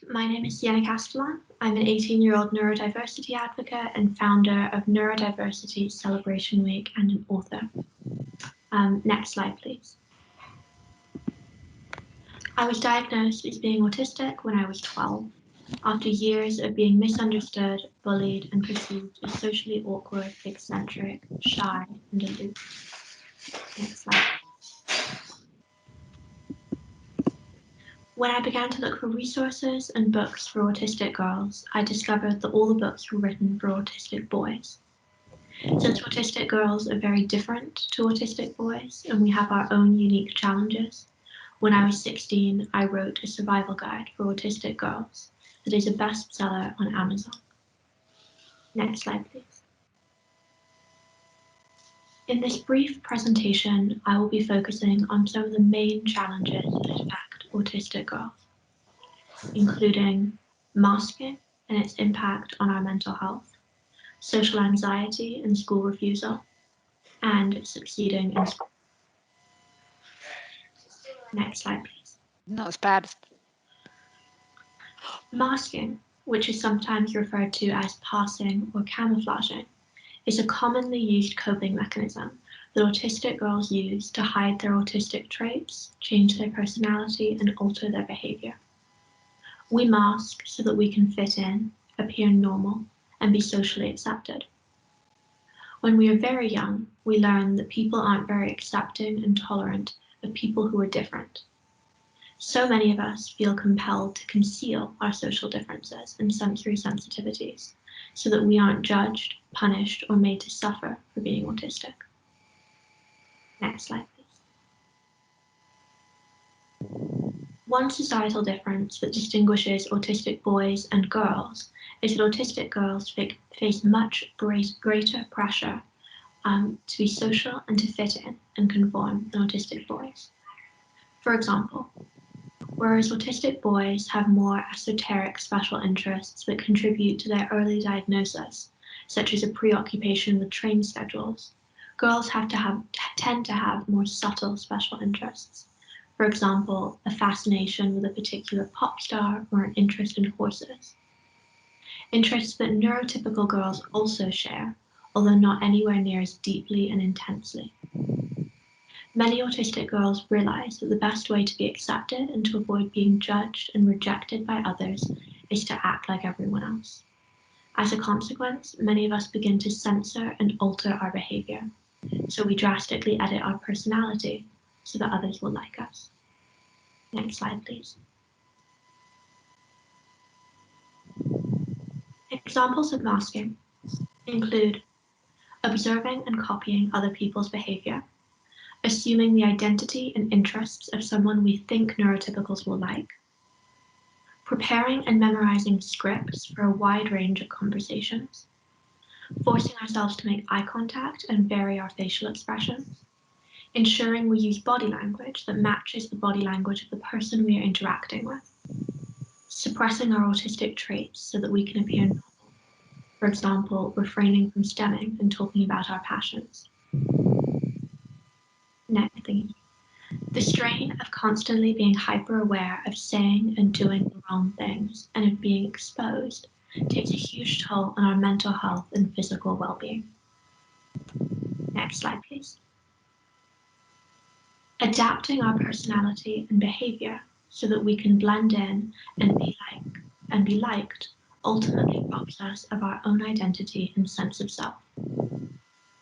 My name is Siena Castellon. I'm an 18-year-old neurodiversity advocate and founder of Neurodiversity Celebration Week and an author. Next slide, please. I was diagnosed as being autistic when I was 12, after years of being misunderstood, bullied, and perceived as socially awkward, eccentric, shy, and aloof. Next slide. When I began to look for resources and books for autistic girls, I discovered that all the books were written for autistic boys. Since autistic girls are very different to autistic boys and we have our own unique challenges, when I was 16, I wrote a survival guide for autistic girls that is a bestseller on Amazon. Next slide, please. In this brief presentation, I will be focusing on some of the main challenges that affect autistic girls, including masking and its impact on our mental health, social anxiety and school refusal, and succeeding in school. Next slide, please. Not as bad. Masking, which is sometimes referred to as passing or camouflaging, is a commonly used coping mechanism that autistic girls use to hide their autistic traits, change their personality, and alter their behavior. We mask so that we can fit in, appear normal, and be socially accepted. When we are very young, we learn that people aren't very accepting and tolerant of people who are different. So many of us feel compelled to conceal our social differences and sensory sensitivities so that we aren't judged, punished, or made to suffer for being autistic. Next slide, please. One societal difference that distinguishes autistic boys and girls is that autistic girls face much greater pressure to be social and to fit in and conform than autistic boys. For example, whereas autistic boys have more esoteric special interests that contribute to their early diagnosis, such as a preoccupation with train schedules, girls tend to have more subtle special interests. For example, a fascination with a particular pop star or an interest in horses. Interests that neurotypical girls also share, although not anywhere near as deeply and intensely. Many autistic girls realize that the best way to be accepted and to avoid being judged and rejected by others is to act like everyone else. As a consequence, many of us begin to censor and alter our behavior, so we drastically edit our personality so that others will like us. Next slide, please. Examples of masking include observing and copying other people's behavior, assuming the identity and interests of someone we think neurotypicals will like, preparing and memorizing scripts for a wide range of conversations, forcing ourselves to make eye contact and vary our facial expressions, ensuring we use body language that matches the body language of the person we are interacting with, suppressing our autistic traits so that we can appear normal, for example, refraining from stemming and talking about our passions. Next thing. The strain of constantly being hyper-aware of saying and doing the wrong things and of being exposed takes a huge toll on our mental health and physical well-being. Next slide, please. Adapting our personality and behavior so that we can blend in and be liked ultimately robs us of our own identity and sense of self.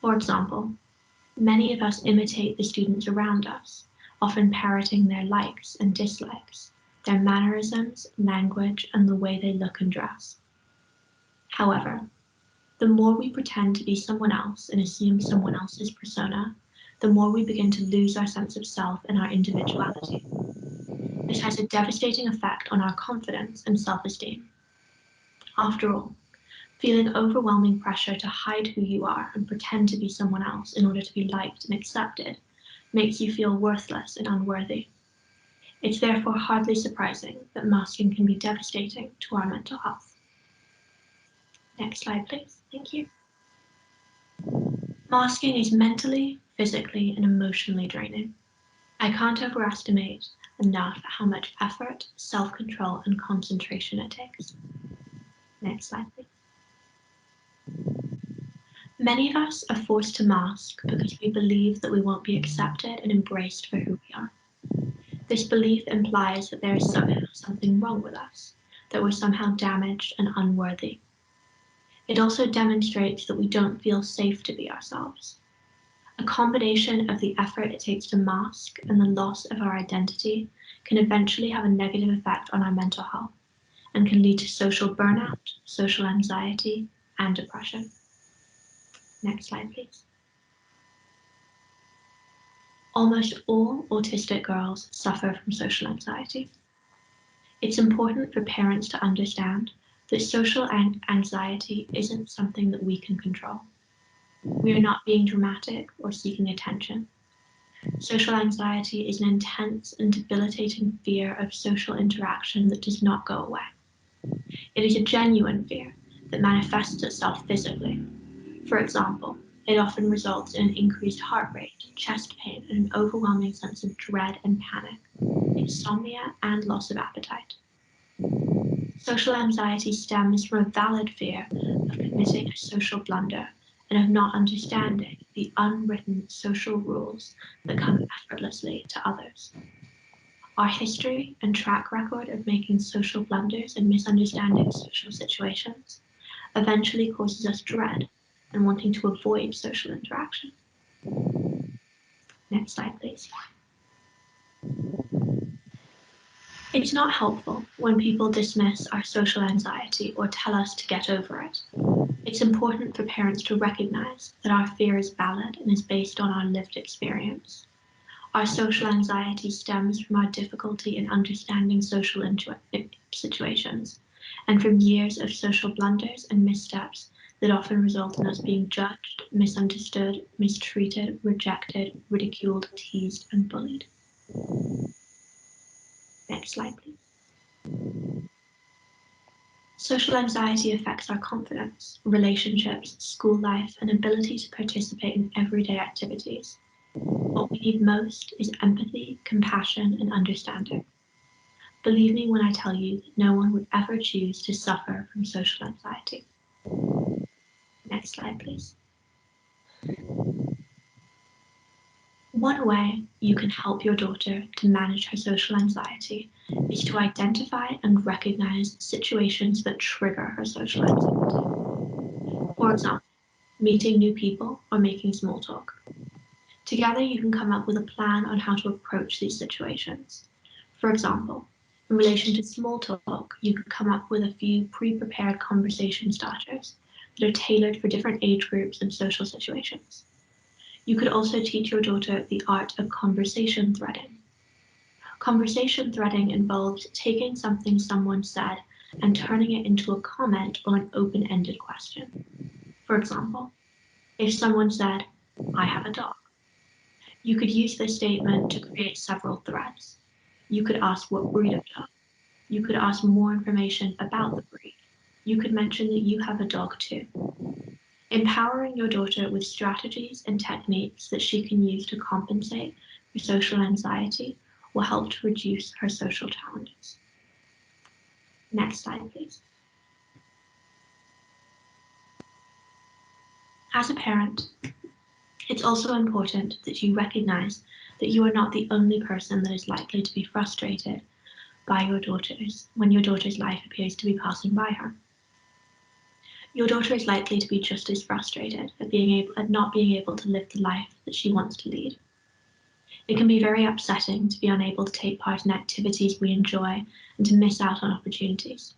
For example, many of us imitate the students around us, often parroting their likes and dislikes, their mannerisms, language, and the way they look and dress. However, the more we pretend to be someone else and assume someone else's persona, the more we begin to lose our sense of self and our individuality. This has a devastating effect on our confidence and self-esteem. After all, feeling overwhelming pressure to hide who you are and pretend to be someone else in order to be liked and accepted makes you feel worthless and unworthy. It's therefore hardly surprising that masking can be devastating to our mental health. Next slide, please. Thank you. Masking is mentally, physically, and emotionally draining. I can't overestimate enough how much effort, self-control, and concentration it takes. Next slide, please. Many of us are forced to mask because we believe that we won't be accepted and embraced for who we are. This belief implies that there is somehow something wrong with us, that we're somehow damaged and unworthy. It also demonstrates that we don't feel safe to be ourselves. A combination of the effort it takes to mask and the loss of our identity can eventually have a negative effect on our mental health and can lead to social burnout, social anxiety, and depression. Next slide, please. Almost all autistic girls suffer from social anxiety. It's important for parents to understand that social anxiety isn't something that we can control. We are not being dramatic or seeking attention. Social anxiety is an intense and debilitating fear of social interaction that does not go away. It is a genuine fear that manifests itself physically. For example, it often results in an increased heart rate, chest pain, and an overwhelming sense of dread and panic, insomnia, and loss of appetite. Social anxiety stems from a valid fear of committing a social blunder and of not understanding the unwritten social rules that come effortlessly to others. Our history and track record of making social blunders and misunderstanding social situations eventually causes us dread and wanting to avoid social interaction. Next slide, please. It's not helpful when people dismiss our social anxiety or tell us to get over it. It's important for parents to recognize that our fear is valid and is based on our lived experience. Our social anxiety stems from our difficulty in understanding social situations and from years of social blunders and missteps that often result in us being judged, misunderstood, mistreated, rejected, ridiculed, teased, and bullied. Next slide, please. Social anxiety affects our confidence, relationships, school life, and ability to participate in everyday activities. What we need most is empathy, compassion, and understanding. Believe me when I tell you that no one would ever choose to suffer from social anxiety. Next slide, please. One way you can help your daughter to manage her social anxiety is to identify and recognize situations that trigger her social anxiety. For example, meeting new people or making small talk. Together, you can come up with a plan on how to approach these situations. For example, in relation to small talk, you could come up with a few pre-prepared conversation starters that are tailored for different age groups and social situations. You could also teach your daughter the art of conversation threading. Conversation threading involves taking something someone said and turning it into a comment or an open-ended question. For example, if someone said, "I have a dog," you could use this statement to create several threads. You could ask what breed of dog. You could ask more information about the breed. You could mention that you have a dog too. Empowering your daughter with strategies and techniques that she can use to compensate for social anxiety will help to reduce her social challenges. Next slide, please. As a parent, it's also important that you recognize that you are not the only person that is likely to be frustrated by your daughters when your daughter's life appears to be passing by her. Your daughter is likely to be just as frustrated at not being able to live the life that she wants to lead. It can be very upsetting to be unable to take part in activities we enjoy and to miss out on opportunities.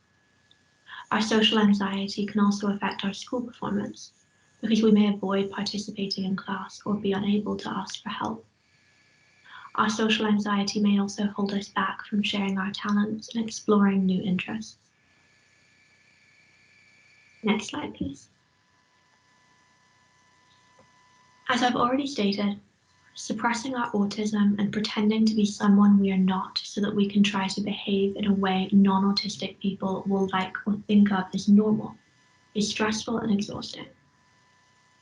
Our social anxiety can also affect our school performance because we may avoid participating in class or be unable to ask for help. Our social anxiety may also hold us back from sharing our talents and exploring new interests. Next slide, please. As I've already stated, suppressing our autism and pretending to be someone we are not so that we can try to behave in a way non-autistic people will like or think of as normal is stressful and exhausting.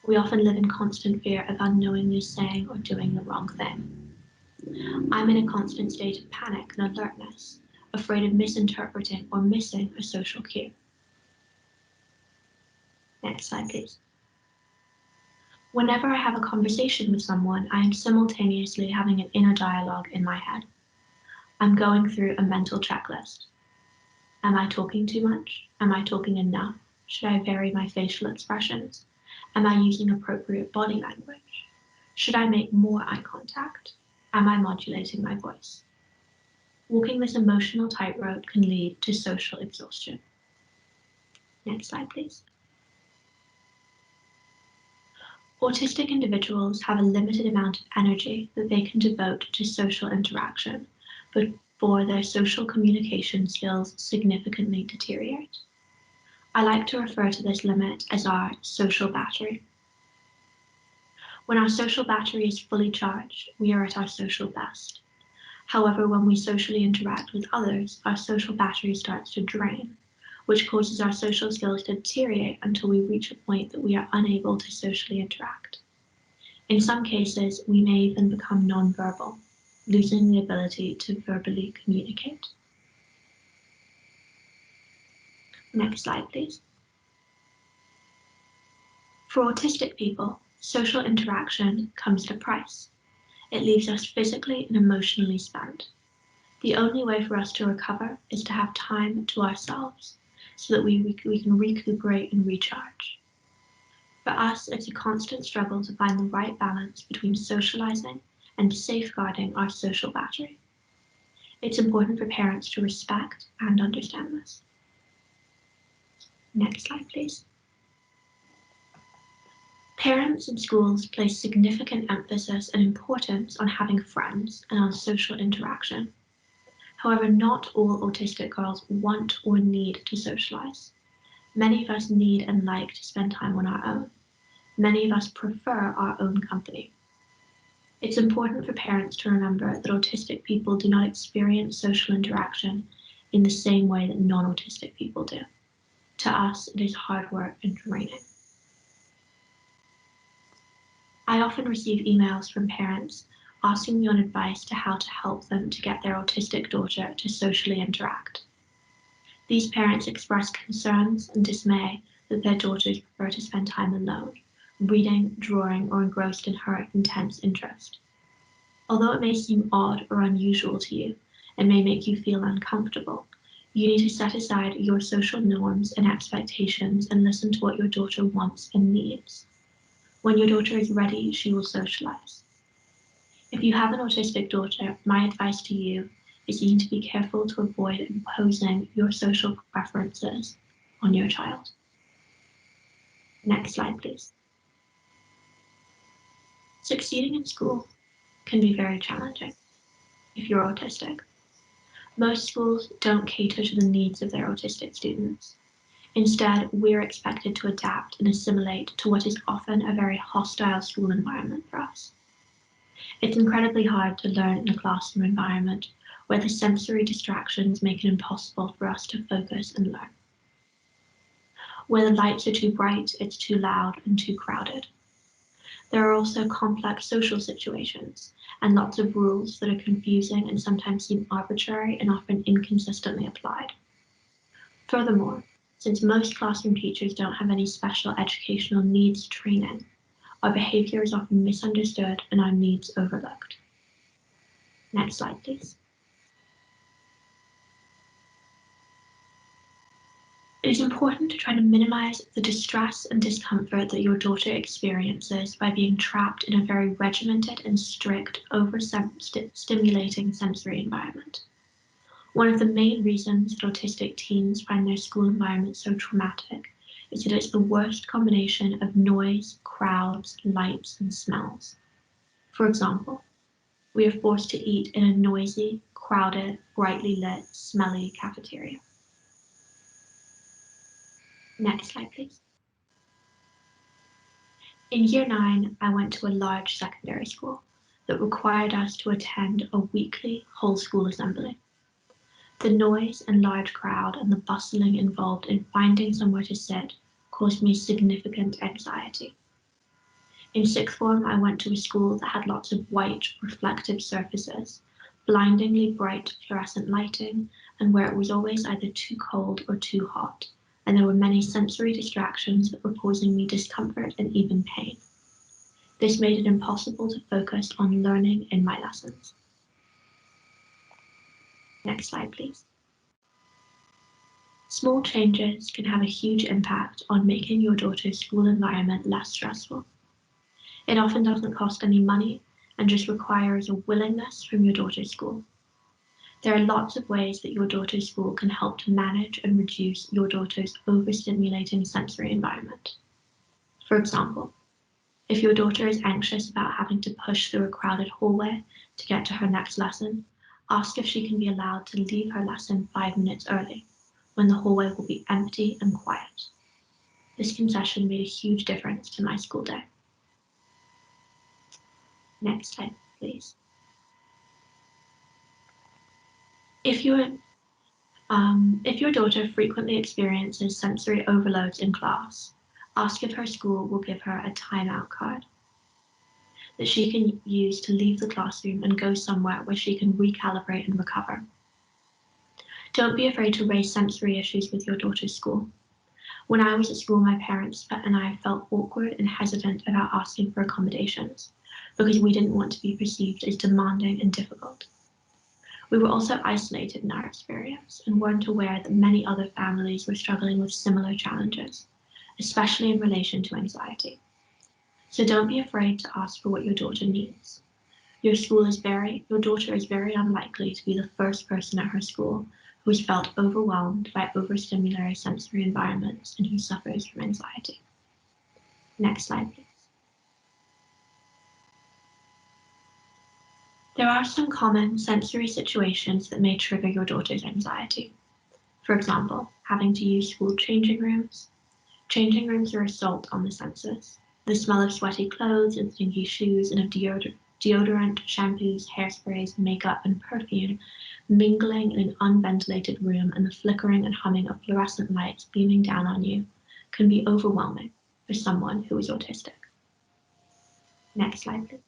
We often live in constant fear of unknowingly saying or doing the wrong thing. I'm in a constant state of panic and alertness, afraid of misinterpreting or missing a social cue. Next slide, please. Whenever I have a conversation with someone, I am simultaneously having an inner dialogue in my head. I'm going through a mental checklist. Am I talking too much? Am I talking enough? Should I vary my facial expressions? Am I using appropriate body language? Should I make more eye contact? Am I modulating my voice? Walking this emotional tightrope can lead to social exhaustion. Next slide, please. Autistic individuals have a limited amount of energy that they can devote to social interaction, but before their social communication skills significantly deteriorate. I like to refer to this limit as our social battery. When our social battery is fully charged, we are at our social best. However, when we socially interact with others, our social battery starts to drain, which causes our social skills to deteriorate until we reach a point that we are unable to socially interact. In some cases, we may even become nonverbal, losing the ability to verbally communicate. Next slide, please. For autistic people, social interaction comes at a price. It leaves us physically and emotionally spent. The only way for us to recover is to have time to ourselves so that we can recuperate and recharge. For us, it's a constant struggle to find the right balance between socializing and safeguarding our social battery. It's important for parents to respect and understand this. Next slide, please. Parents and schools place significant emphasis and importance on having friends and on social interaction. However, not all autistic girls want or need to socialize. Many of us need and like to spend time on our own. Many of us prefer our own company. It's important for parents to remember that autistic people do not experience social interaction in the same way that non-autistic people do. To us, it is hard work and draining. I often receive emails from parents asking me on advice to how to help them to get their autistic daughter to socially interact. These parents express concerns and dismay that their daughters prefer to spend time alone, reading, drawing, or engrossed in her intense interest. Although it may seem odd or unusual to you and may make you feel uncomfortable, you need to set aside your social norms and expectations and listen to what your daughter wants and needs. When your daughter is ready, she will socialize. If you have an autistic daughter, my advice to you is you need to be careful to avoid imposing your social preferences on your child. Next slide, please. Succeeding in school can be very challenging if you're autistic. Most schools don't cater to the needs of their autistic students. Instead, we're expected to adapt and assimilate to what is often a very hostile school environment for us. It's incredibly hard to learn in a classroom environment where the sensory distractions make it impossible for us to focus and learn. Where the lights are too bright, it's too loud and too crowded. There are also complex social situations and lots of rules that are confusing and sometimes seem arbitrary and often inconsistently applied. Furthermore, since most classroom teachers don't have any special educational needs training, our behavior is often misunderstood and our needs overlooked. Next slide, please. It is important to try to minimize the distress and discomfort that your daughter experiences by being trapped in a very regimented and strict, over-stimulating sensory environment. One of the main reasons that autistic teens find their school environment so traumatic is that it's the worst combination of noise, crowds, lights, and smells. For example, we are forced to eat in a noisy, crowded, brightly lit, smelly cafeteria. Next slide, please. In year 9, I went to a large secondary school that required us to attend a weekly whole school assembly. The noise and large crowd and the bustling involved in finding somewhere to sit caused me significant anxiety. In sixth form, I went to a school that had lots of white, reflective surfaces, blindingly bright fluorescent lighting, and where it was always either too cold or too hot, and there were many sensory distractions that were causing me discomfort and even pain. This made it impossible to focus on learning in my lessons. Next slide, please. Small changes can have a huge impact on making your daughter's school environment less stressful. It often doesn't cost any money and just requires a willingness from your daughter's school. There are lots of ways that your daughter's school can help to manage and reduce your daughter's overstimulating sensory environment. For example, if your daughter is anxious about having to push through a crowded hallway to get to her next lesson, ask if she can be allowed to leave her lesson 5 minutes early, when the hallway will be empty and quiet. This concession made a huge difference to my school day. Next slide, please. If your daughter frequently experiences sensory overloads in class, ask if her school will give her a timeout card that she can use to leave the classroom and go somewhere where she can recalibrate and recover. Don't be afraid to raise sensory issues with your daughter's school. When I was at school, my parents and I felt awkward and hesitant about asking for accommodations because we didn't want to be perceived as demanding and difficult. We were also isolated in our experience and weren't aware that many other families were struggling with similar challenges, especially in relation to anxiety. So don't be afraid to ask for what your daughter needs. Your daughter is very unlikely to be the first person at her school who has felt overwhelmed by overstimulatory sensory environments and who suffers from anxiety. Next slide, please. There are some common sensory situations that may trigger your daughter's anxiety. For example, having to use school changing rooms. Changing rooms are assault on the senses. The smell of sweaty clothes and stinky shoes and of deodorant, shampoos, hairsprays, makeup, and perfume mingling in an unventilated room and the flickering and humming of fluorescent lights beaming down on you can be overwhelming for someone who is autistic. Next slide, please.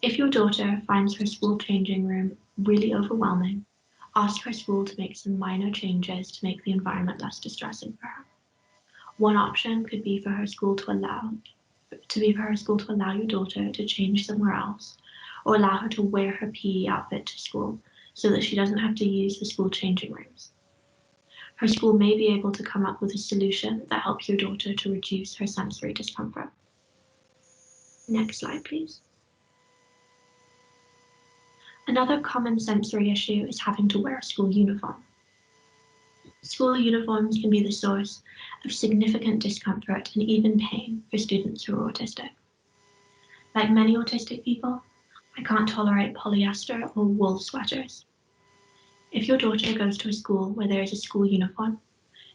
If your daughter finds her school changing room really overwhelming, ask her school to make some minor changes to make the environment less distressing for her. One option could be for her school to allow your daughter to change somewhere else, or allow her to wear her PE outfit to school so that she doesn't have to use the school changing rooms. Her school may be able to come up with a solution that helps your daughter to reduce her sensory discomfort. Next slide, please. Another common sensory issue is having to wear a school uniform. School uniforms can be the source of significant discomfort and even pain for students who are autistic. Like many autistic people, I can't tolerate polyester or wool sweaters. If your daughter goes to a school where there is a school uniform,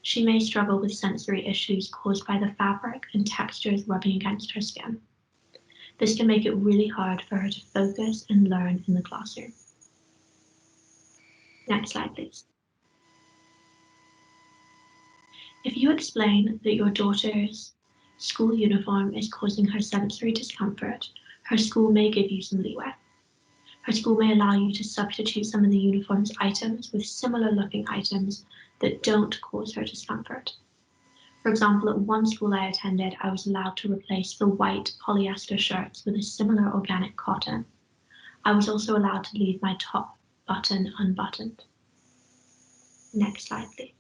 she may struggle with sensory issues caused by the fabric and textures rubbing against her skin. This can make it really hard for her to focus and learn in the classroom. Next slide, please. If you explain that your daughter's school uniform is causing her sensory discomfort, her school may give you some leeway. Her school may allow you to substitute some of the uniform's items with similar looking items that don't cause her discomfort. For example, at one school I attended, I was allowed to replace the white polyester shirts with a similar organic cotton. I was also allowed to leave my top button unbuttoned. Next slide, please.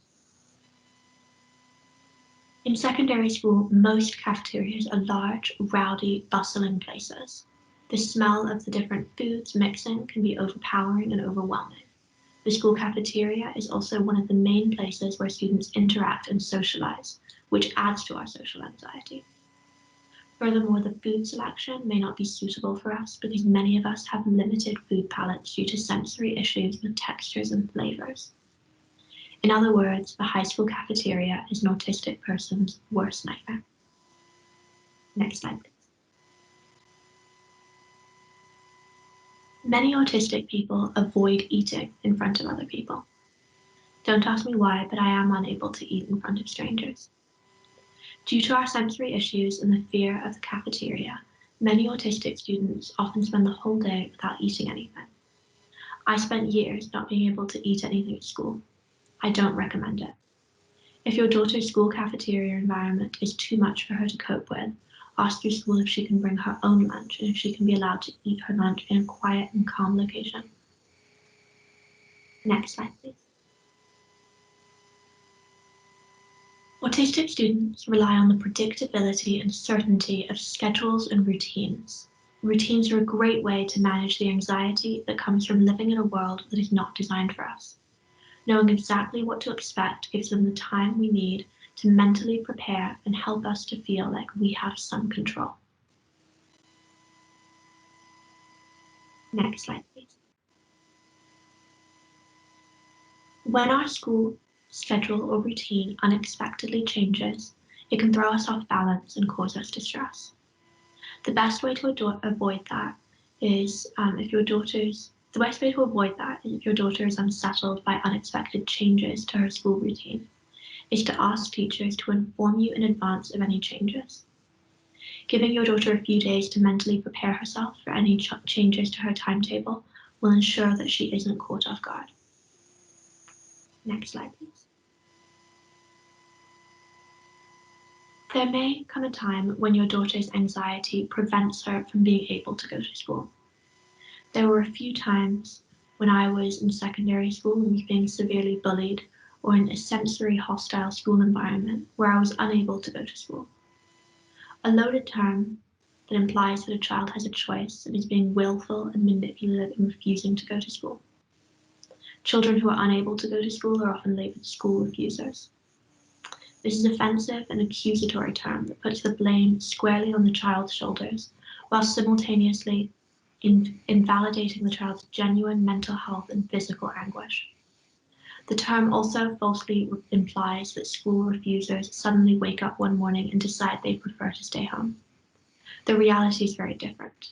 In secondary school, most cafeterias are large, rowdy, bustling places. The smell of the different foods mixing can be overpowering and overwhelming. The school cafeteria is also one of the main places where students interact and socialize, which adds to our social anxiety. Furthermore, the food selection may not be suitable for us because many of us have limited food palates due to sensory issues with textures and flavors. In other words, the high school cafeteria is an autistic person's worst nightmare. Next slide, please. Many autistic people avoid eating in front of other people. Don't ask me why, but I am unable to eat in front of strangers. Due to our sensory issues and the fear of the cafeteria, Many autistic students often spend the whole day without eating anything. I spent years not being able to eat anything at school. I don't recommend it. If your daughter's school cafeteria environment is too much for her to cope with, ask your school if she can bring her own lunch and if she can be allowed to eat her lunch in a quiet and calm location. Next slide, please. Autistic students rely on the predictability and certainty of schedules and routines. Routines are a great way to manage the anxiety that comes from living in a world that is not designed for us. Knowing exactly what to expect gives them the time we need to mentally prepare and help us to feel like we have some control. Next slide, please. When our school schedule or routine unexpectedly changes, it can throw us off balance and cause us distress. The best way to avoid that is if your daughter is unsettled by unexpected changes to her school routine, is to ask teachers to inform you in advance of any changes. Giving your daughter a few days to mentally prepare herself for any changes to her timetable will ensure that she isn't caught off guard. Next slide, please. There may come a time when your daughter's anxiety prevents her from being able to go to school. There were a few times when I was in secondary school and was being severely bullied, or in a sensory hostile school environment where I was unable to go to school. A loaded term that implies that a child has a choice and is being willful and manipulative in refusing to go to school. Children who are unable to go to school are often labeled school refusers. This is an offensive and accusatory term that puts the blame squarely on the child's shoulders, while simultaneously invalidating the child's genuine mental health and physical anguish. The term also falsely implies that school refusers suddenly wake up one morning and decide they prefer to stay home. The reality is very different.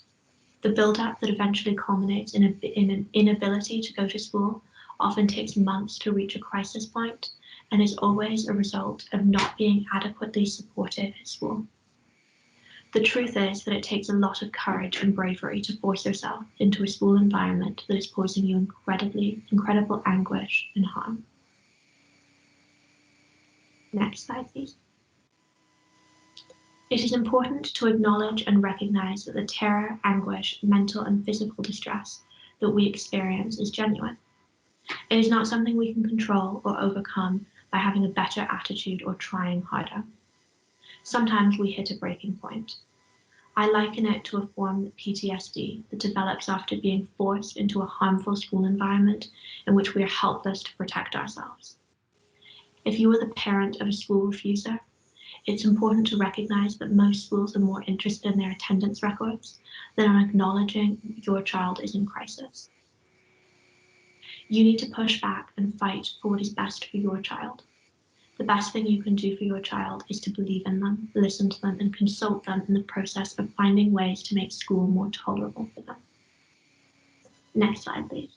The build-up that eventually culminates in an inability to go to school often takes months to reach a crisis point and is always a result of not being adequately supported at school. The truth is that it takes a lot of courage and bravery to force yourself into a school environment that is causing you incredible anguish and harm. Next slide, please. It is important to acknowledge and recognize that the terror, anguish, mental and physical distress that we experience is genuine. It is not something we can control or overcome by having a better attitude or trying harder. Sometimes we hit a breaking point. I liken it to a form of PTSD that develops after being forced into a harmful school environment in which we are helpless to protect ourselves. If you are the parent of a school refuser, it's important to recognize that most schools are more interested in their attendance records than on acknowledging your child is in crisis. You need to push back and fight for what is best for your child. The best thing you can do for your child is to believe in them, listen to them, and consult them in the process of finding ways to make school more tolerable for them. Next slide, please.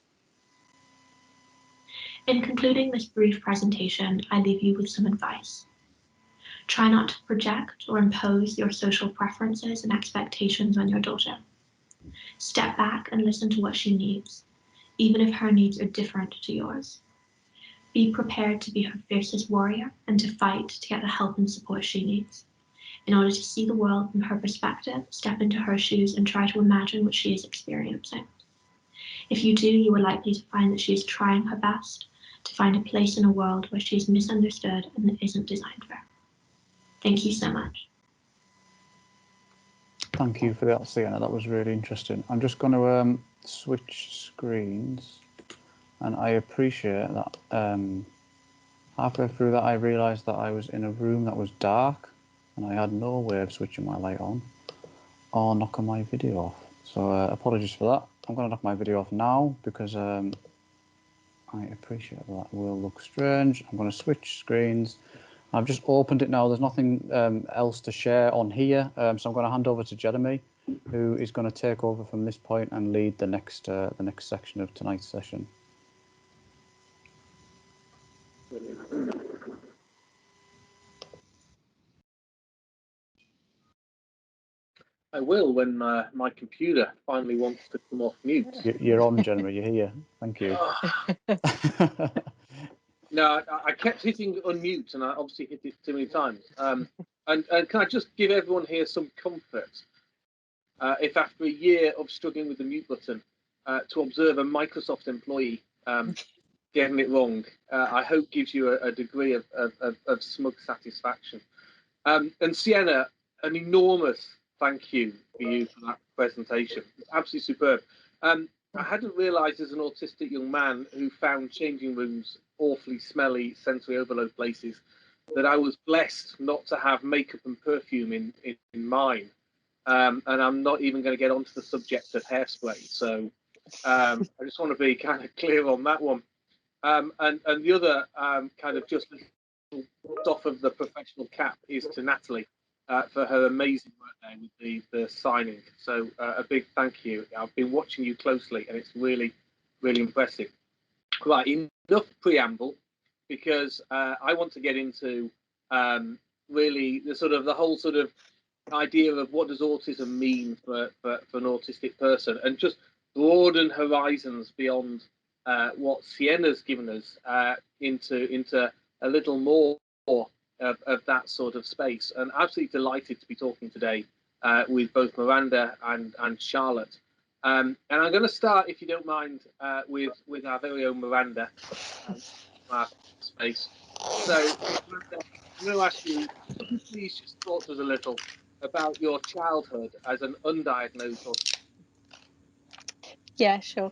In concluding this brief presentation, I leave you with some advice. Try not to project or impose your social preferences and expectations on your daughter. Step back and listen to what she needs, even if her needs are different to yours. Be prepared to be her fiercest warrior and to fight to get the help and support she needs. In order to see the world from her perspective, step into her shoes and try to imagine what she is experiencing. If you do, you are likely to find that she is trying her best to find a place in a world where she is misunderstood and that isn't designed for her. Thank you so much. Thank you for that, Siena. That was really interesting. I'm just going to switch screens, and I appreciate that halfway through that I realised that I was in a room that was dark and I had no way of switching my light on or knocking my video off. So apologies for that. I'm going to knock my video off now because I appreciate that will look strange. I'm going to switch screens. I've just opened it now. There's nothing else to share on here. So I'm going to hand over to Jeremy, who is going to take over from this point and lead the next section of tonight's session. I will when my computer finally wants to come off mute. You're on, Jennifer. You're here. Thank you. No, I kept hitting unmute, and I obviously hit it too many times. And can I just give everyone here some comfort? If after a year of struggling with the mute button, to observe a Microsoft employee getting it wrong, I hope gives you a degree of smug satisfaction. And Siena, an enormous thank you for you for that presentation. It's absolutely superb. I hadn't realised as an autistic young man who found changing rooms awfully smelly, sensory overload places, that I was blessed not to have makeup and perfume in mine. And I'm not even going to get onto the subject of hairspray. So I just want to be kind of clear on that one. And the other kind of just off of the professional cap is to Natalie for her amazing work there with the signing. So a big thank you. I've been watching you closely, and it's really, really impressive. Right, enough preamble, because I want to get into really the whole sort of idea of what does autism mean for an autistic person, and just broaden horizons beyond what Siena's given us into a little more of that sort of space. And absolutely delighted to be talking today with both Miranda and Charlotte. And I'm going to start, if you don't mind, with our very own Miranda, our space. So, Miranda, I'm going to ask you, could you please just talk to us a little about your childhood as an undiagnosed autistic? Yeah, sure.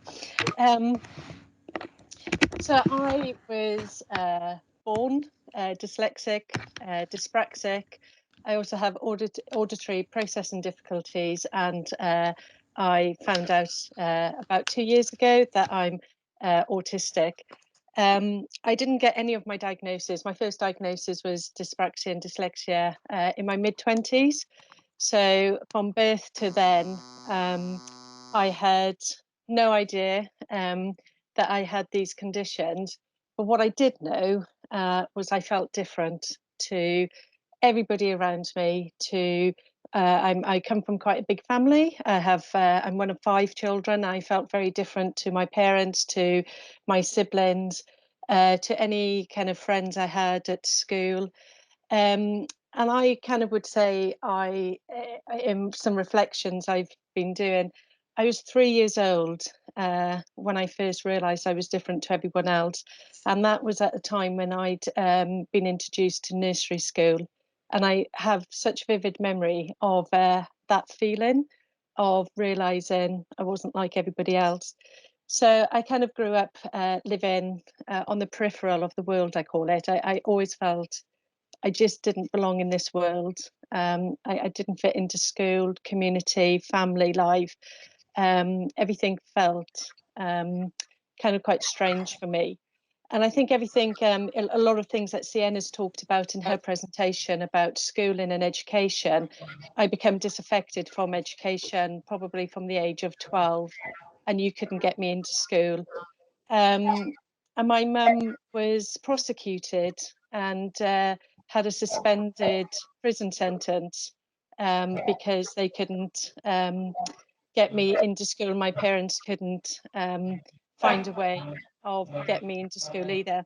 So I was born dyslexic, dyspraxic. I also have auditory processing difficulties, and I found out about 2 years ago that I'm autistic. I didn't get any of my diagnoses. My first diagnosis was dyspraxia and dyslexia in my mid-20s. So from birth to then, I had no idea that I had these conditions. But what I did know was I felt different to everybody around me. I come from quite a big family. I'm one of 5 children. I felt very different to my parents, to my siblings, to any kind of friends I had at school. And I kind of would say in some reflections I've been doing, I was 3 years old when I first realised I was different to everyone else. And that was at a time when I'd been introduced to nursery school. And I have such vivid memory of that feeling of realising I wasn't like everybody else. So I kind of grew up living on the peripheral of the world, I call it. I always felt I just didn't belong in this world. I didn't fit into school, community, family life. Everything felt kind of quite strange for me. And I think everything, a lot of things that Siena's talked about in her presentation about schooling and education, I became disaffected from education probably from the age of 12, and you couldn't get me into school. And my mum was prosecuted and had a suspended prison sentence because they couldn't get me into school. My parents couldn't find a way of getting me into school either.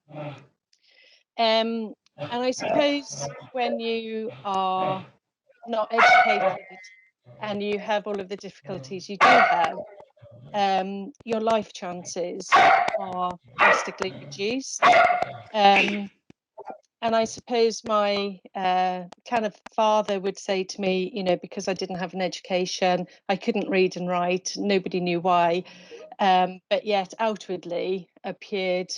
And I suppose when you are not educated and you have all of the difficulties you do have, your life chances are drastically reduced. And I suppose my kind of father would say to me, you know, because I didn't have an education, I couldn't read and write, nobody knew why, but yet outwardly appeared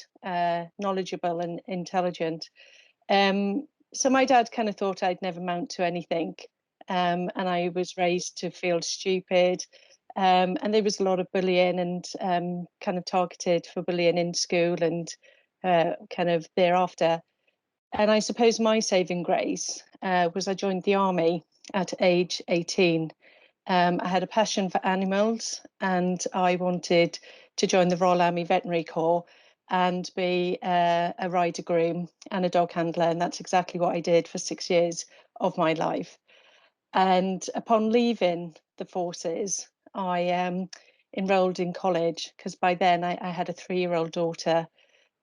knowledgeable and intelligent. So my dad kind of thought I'd never amount to anything, and I was raised to feel stupid. And there was a lot of bullying and kind of targeted for bullying in school and kind of thereafter. And I suppose my saving grace was I joined the army at age 18. I had a passion for animals and I wanted to join the Royal Army Veterinary Corps and be a rider groom and a dog handler. And that's exactly what I did for 6 years of my life. And upon leaving the forces, I enrolled in college, because by then I had a 3-year-old daughter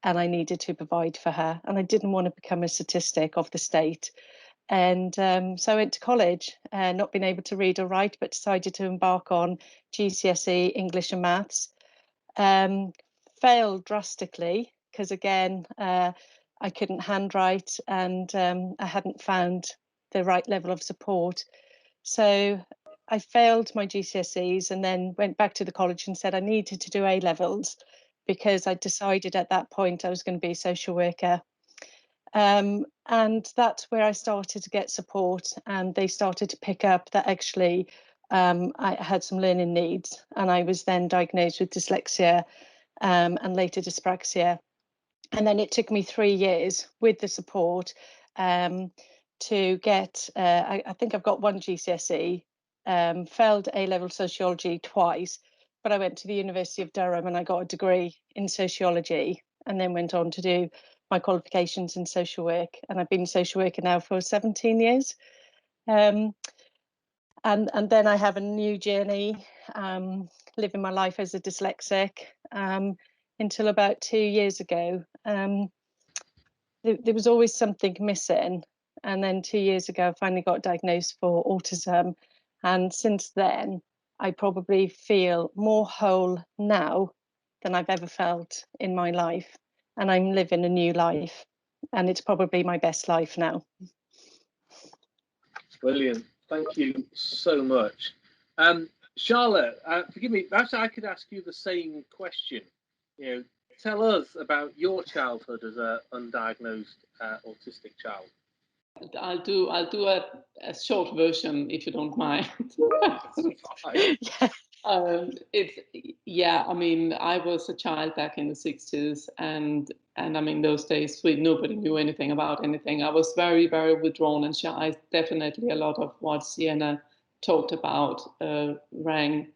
and I needed to provide for her, and I didn't want to become a statistic of the state. And so I went to college, not being able to read or write, but decided to embark on GCSE English and Maths. Failed drastically because, again, I couldn't handwrite, and I hadn't found the right level of support. So I failed my GCSEs and then went back to the college and said I needed to do A-levels, because I decided at that point I was going to be a social worker. And that's where I started to get support, and they started to pick up that actually I had some learning needs, and I was then diagnosed with dyslexia and later dyspraxia. And then it took me 3 years with the support to get, I think I've got 1 GCSE, failed A-level sociology twice, but I went to the University of Durham and I got a degree in sociology, and then went on to do my qualifications in social work. And I've been a social worker now for 17 years. And then I have a new journey, living my life as a dyslexic, until about 2 years ago. There was always something missing. And then 2 years ago, I finally got diagnosed for autism. And since then, I probably feel more whole now than I've ever felt in my life. And I'm living a new life. And it's probably my best life now. Brilliant. Thank you so much. Charlotte, forgive me, perhaps I could ask you the same question. You know, tell us about your childhood as an undiagnosed autistic child. I'll do a short version, if you don't mind. Yeah. I mean, I was a child back in the 60s, and I mean, those days nobody knew anything about anything. I was very, very withdrawn and shy. Definitely a lot of what Siena talked about rang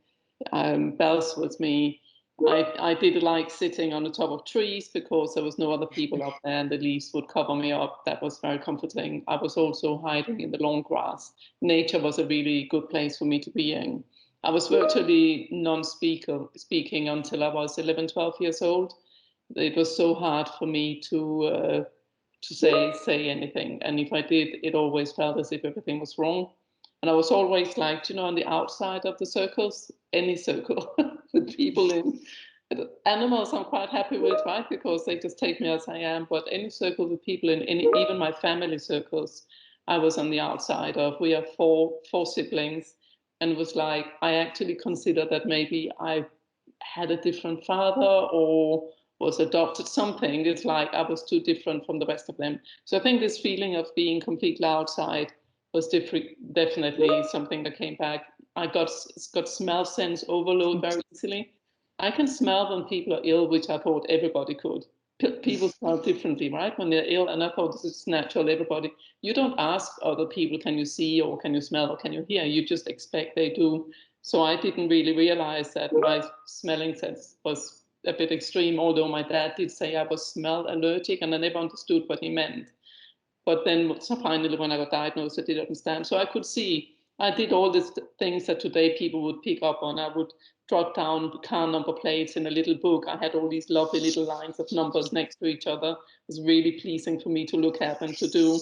bells with me. I did like sitting on the top of trees because there was no other people up there and the leaves would cover me up. That was very comforting. I was also hiding in the long grass. Nature was a really good place for me to be in. I was virtually non-speaking until I was 11, 12 years old. It was so hard for me to say anything. And if I did, it always felt as if everything was wrong. And I was always like, on the outside of the circles, any circle with people in. Animals I'm quite happy with, right? Because they just take me as I am. But any circle with people in, even my family circles, I was on the outside of. We have four siblings. And it was like, I actually considered that maybe I had a different father or was adopted something. It's like I was too different from the rest of them. So I think this feeling of being completely outside was definitely something that came back. I got smell sense overload very easily. I can smell when people are ill, which I thought everybody could. People smell differently, right? When they're ill, and I thought this is natural, everybody. You don't ask other people, can you see or can you smell or can you hear? You just expect they do. So I didn't really realize that my smelling sense was a bit extreme, although my dad did say I was smell allergic, and I never understood what he meant. But then finally, when I got diagnosed, I did understand. So I could see, I did all these things that today people would pick up on. I would jot down car number plates in a little book. I had all these lovely little lines of numbers next to each other. It was really pleasing for me to look at and to do.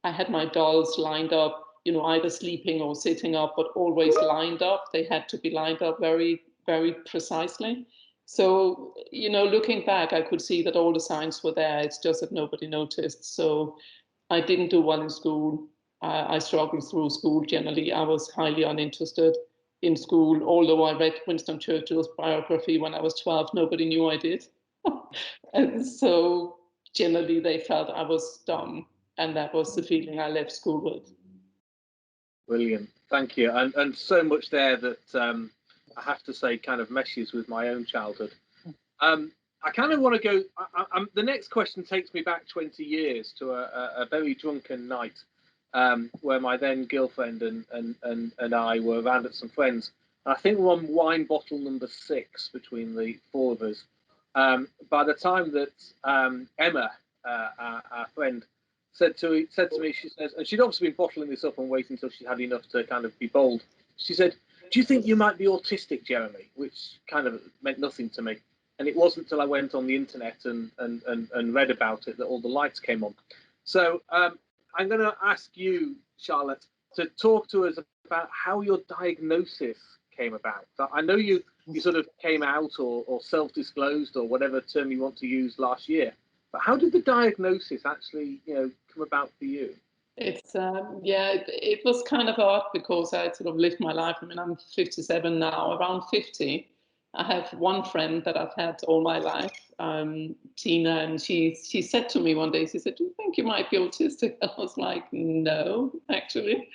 I had my dolls lined up, either sleeping or sitting up, but always lined up. They had to be lined up very, very precisely. So, looking back, I could see that all the signs were there. It's just that nobody noticed. So I didn't do well in school. I struggled through school generally. I was highly uninterested in school. Although I read Winston Churchill's biography when I was 12, nobody knew I did. And so generally they felt I was dumb. And that was the feeling I left school with. Brilliant. Thank you. And so much there that I have to say kind of meshes with my own childhood. I kind of want to go, the next question takes me back 20 years to a very drunken night where my then girlfriend and I were around at some friends. I think we're on wine bottle number 6 between the 4 of us. By the time that Emma, our friend, said to me, she says, and she'd obviously been bottling this up and waiting until she had enough to kind of be bold. She said, do you think you might be autistic, Jeremy? Which kind of meant nothing to me. And it wasn't until I went on the internet and read about it that all the lights came on. So I'm going to ask you, Charlotte, to talk to us about how your diagnosis came about. I know you sort of came out or self-disclosed or whatever term you want to use last year, but how did the diagnosis actually, come about for you? It's it was kind of odd because I sort of lived my life. I mean, I'm 57 now. Around 50, I have one friend that I've had all my life, Tina, and she said to me one day, she said, "Do you think you might be autistic?" I was like, "No, actually."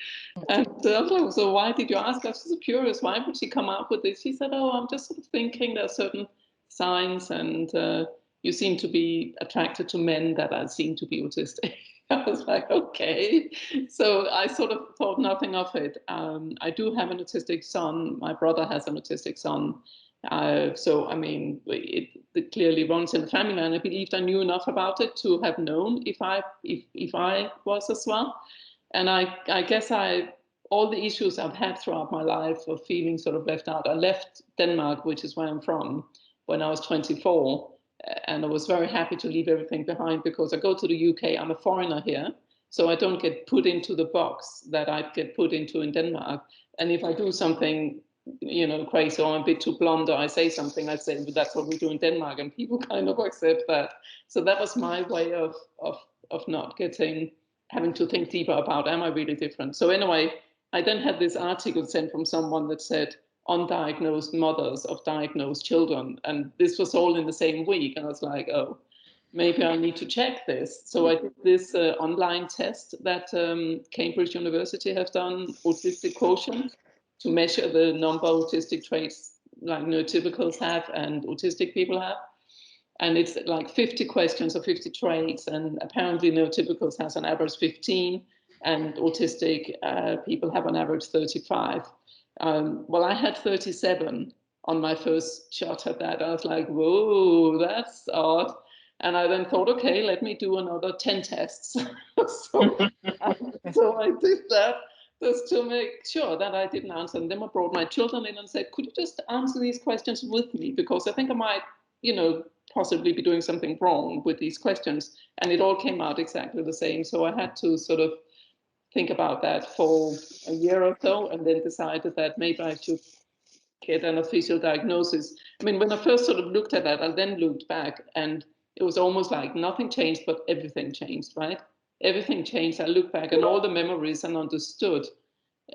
And I was like, "So why did you ask?" I was just curious. Why would she come up with this? She said, "Oh, I'm just sort of thinking there are certain signs, and you seem to be attracted to men that seem to be autistic." I was like, okay. So I sort of thought nothing of it. I do have an autistic son. My brother has an autistic son. So, I mean, it clearly runs in the family, and I believed I knew enough about it to have known if I was as well. And I guess all the issues I've had throughout my life of feeling sort of left out. I left Denmark, which is where I'm from, when I was 24. And I was very happy to leave everything behind because I go to the UK, I'm a foreigner here, so I don't get put into the box that I'd get put into in Denmark. And if I do something, crazy, or I'm a bit too blonde, or I say something, I say, "But that's what we do in Denmark," and people kind of accept that. So that was my way of not having to think deeper about, am I really different? So anyway, I then had this article sent from someone that said, "Undiagnosed mothers of diagnosed children," and this was all in the same week, and I was like, oh, maybe I need to check this. So I did this online test that Cambridge University have done, autistic quotient, to measure the number of autistic traits like neurotypicals have and autistic people have. And it's like 50 questions or 50 traits, and apparently neurotypicals has an average 15, and autistic people have an average 35. Well, I had 37 on my first shot at that. I was like, whoa, that's odd. And I then thought, okay, let me do another 10 tests. so I did that just to make sure that I didn't answer. And then I brought my children in and said, could you just answer these questions with me? Because I think I might, possibly be doing something wrong with these questions. And it all came out exactly the same. So I had to sort of think about that for a year or so, and then decided that maybe I should get an official diagnosis. I mean, when I first sort of looked at that, I then looked back, and it was almost like nothing changed, but everything changed, right? Everything changed. I looked back and all the memories and understood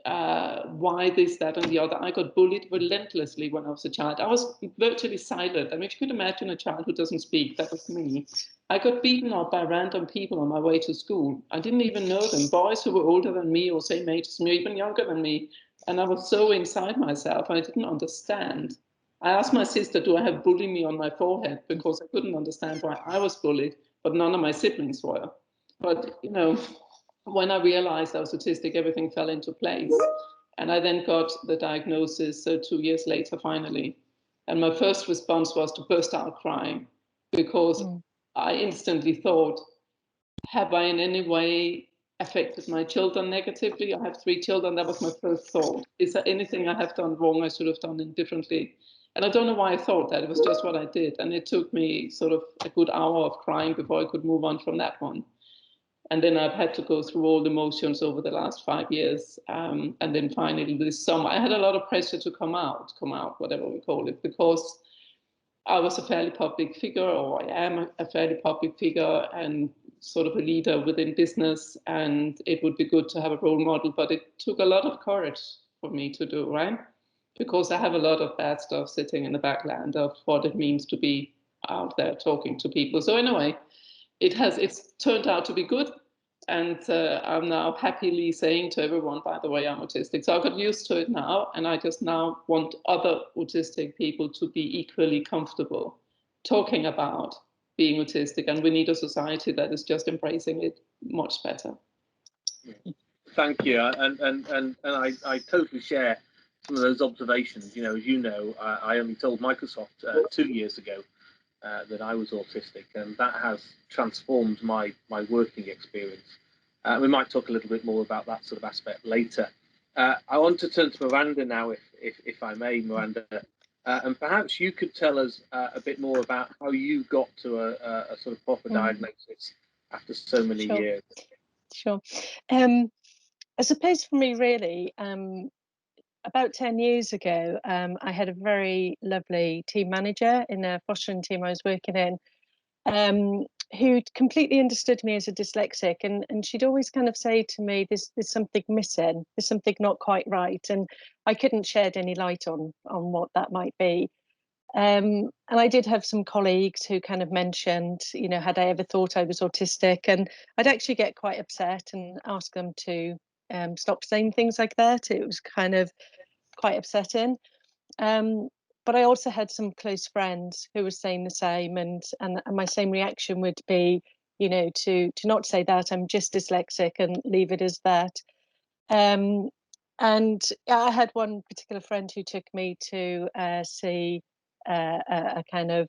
why this, that, and the other. I got bullied relentlessly when I was a child. I was virtually silent. I mean, if you could imagine a child who doesn't speak, that was me. I got beaten up by random people on my way to school. I didn't even know them. Boys who were older than me or same age as me, even younger than me. And I was so inside myself, I didn't understand. I asked my sister, do I have bullying me on my forehead? Because I couldn't understand why I was bullied, but none of my siblings were. But, when I realized I was autistic, everything fell into place. And I then got the diagnosis 2 years later, finally. And my first response was to burst out crying, because I instantly thought, have I in any way affected my children negatively? I have 3 children. That was my first thought. Is there anything I have done wrong I should have done it differently? And I don't know why I thought that. It was just what I did. And it took me sort of a good hour of crying before I could move on from that one. And then I've had to go through all the motions over the last 5 years. And then finally this summer, I had a lot of pressure to come out, whatever we call it, because I was a fairly public figure, or I am a fairly public figure and sort of a leader within business. And it would be good to have a role model, but it took a lot of courage for me to do, right? Because I have a lot of bad stuff sitting in the background of what it means to be out there talking to people. So anyway, it's turned out to be good, and I'm now happily saying to everyone, by the way, I'm autistic. So I got used to it now, and I just now want other autistic people to be equally comfortable talking about being autistic, and we need a society that is just embracing it much better. Thank you, and I totally share some of those observations. As you know, I only told Microsoft 2 years ago that I was autistic, and that has transformed my working experience. We might talk a little bit more about that sort of aspect later. I want to turn to Miranda now, if I may, Miranda. And perhaps you could tell us a bit more about how you got to a sort of proper diagnosis after so many years. Sure. I suppose for me, really, about 10 years ago, I had a very lovely team manager in a fostering team I was working in, who completely understood me as a dyslexic, and she'd always kind of say to me, there's something missing, there's something not quite right, and I couldn't shed any light on what that might be. And I did have some colleagues who kind of mentioned, you know, had I ever thought I was autistic? And I'd actually get quite upset and ask them to stop saying things like that. It was kind of quite upsetting. But I also had some close friends who were saying the same, and my same reaction would be, you know, to not say that I'm just dyslexic and leave it as that. And I had one particular friend who took me to see a kind of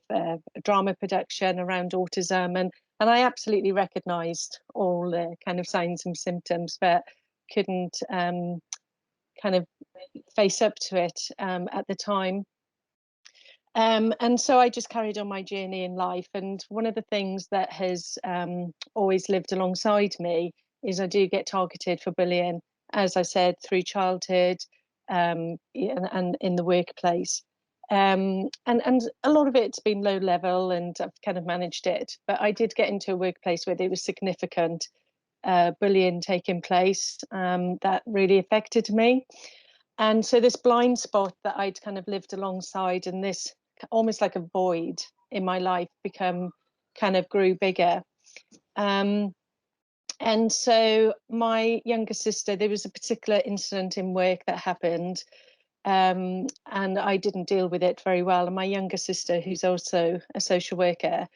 drama production around autism, and I absolutely recognised all the kind of signs and symptoms, but couldn't kind of face up to it at the time. And so I just carried on my journey in life. And one of the things that has always lived alongside me is I do get targeted for bullying, as I said, through childhood and in the workplace. And a lot of it's been low level and I've kind of managed it. But I did get into a workplace where there was significant bullying taking place that really affected me. And so this blind spot that I'd kind of lived alongside, and this almost like a void in my life kind of grew bigger. And so my younger sister, there was a particular incident in work that happened, and I didn't deal with it very well. And my younger sister, who's also a social worker,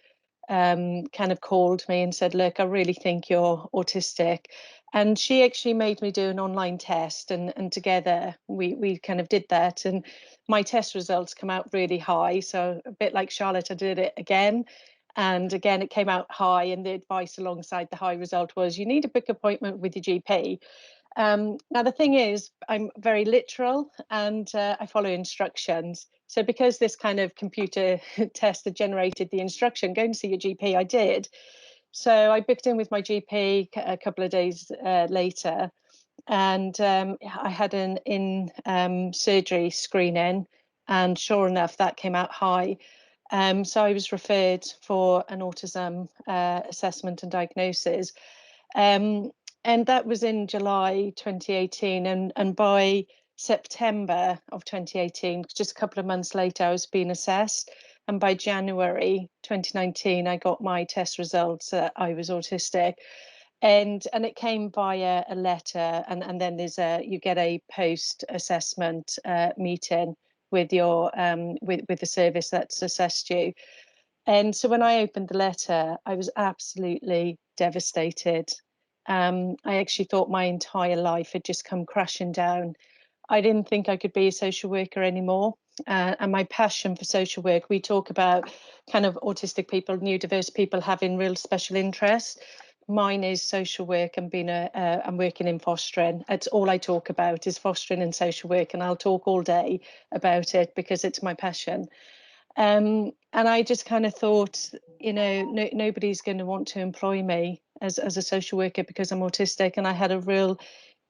kind of called me and said, look, I really think you're autistic. And she actually made me do an online test, and together we kind of did that. And my test results come out really high. So a bit like Charlotte, I did it again. And again, it came out high. And the advice alongside the high result was you need a book appointment with your GP. Now, the thing is, I'm very literal and I follow instructions. So because this kind of computer test had generated the instruction, go and see your GP, I did. So I booked in with my GP a couple of days later, and I had an in-surgery screening, and sure enough, that came out high. So I was referred for an autism assessment and diagnosis. And that was in July 2018, and by September of 2018, just a couple of months later, I was being assessed, and by January 2019, I got my test results that I was autistic, and it came via a letter, and then you get a post-assessment meeting with your with the service that's assessed you. And so when I opened the letter, I was absolutely devastated. I actually thought my entire life had just come crashing down. I didn't think I could be a social worker anymore. And my passion for social work, we talk about kind of autistic people, neurodiverse people having real special interests. Mine is social work and I'm working in fostering. It's all I talk about is fostering and social work. And I'll talk all day about it because it's my passion. And I just kind of thought, you know, nobody's going to want to employ me as a social worker because I'm autistic, and I had a real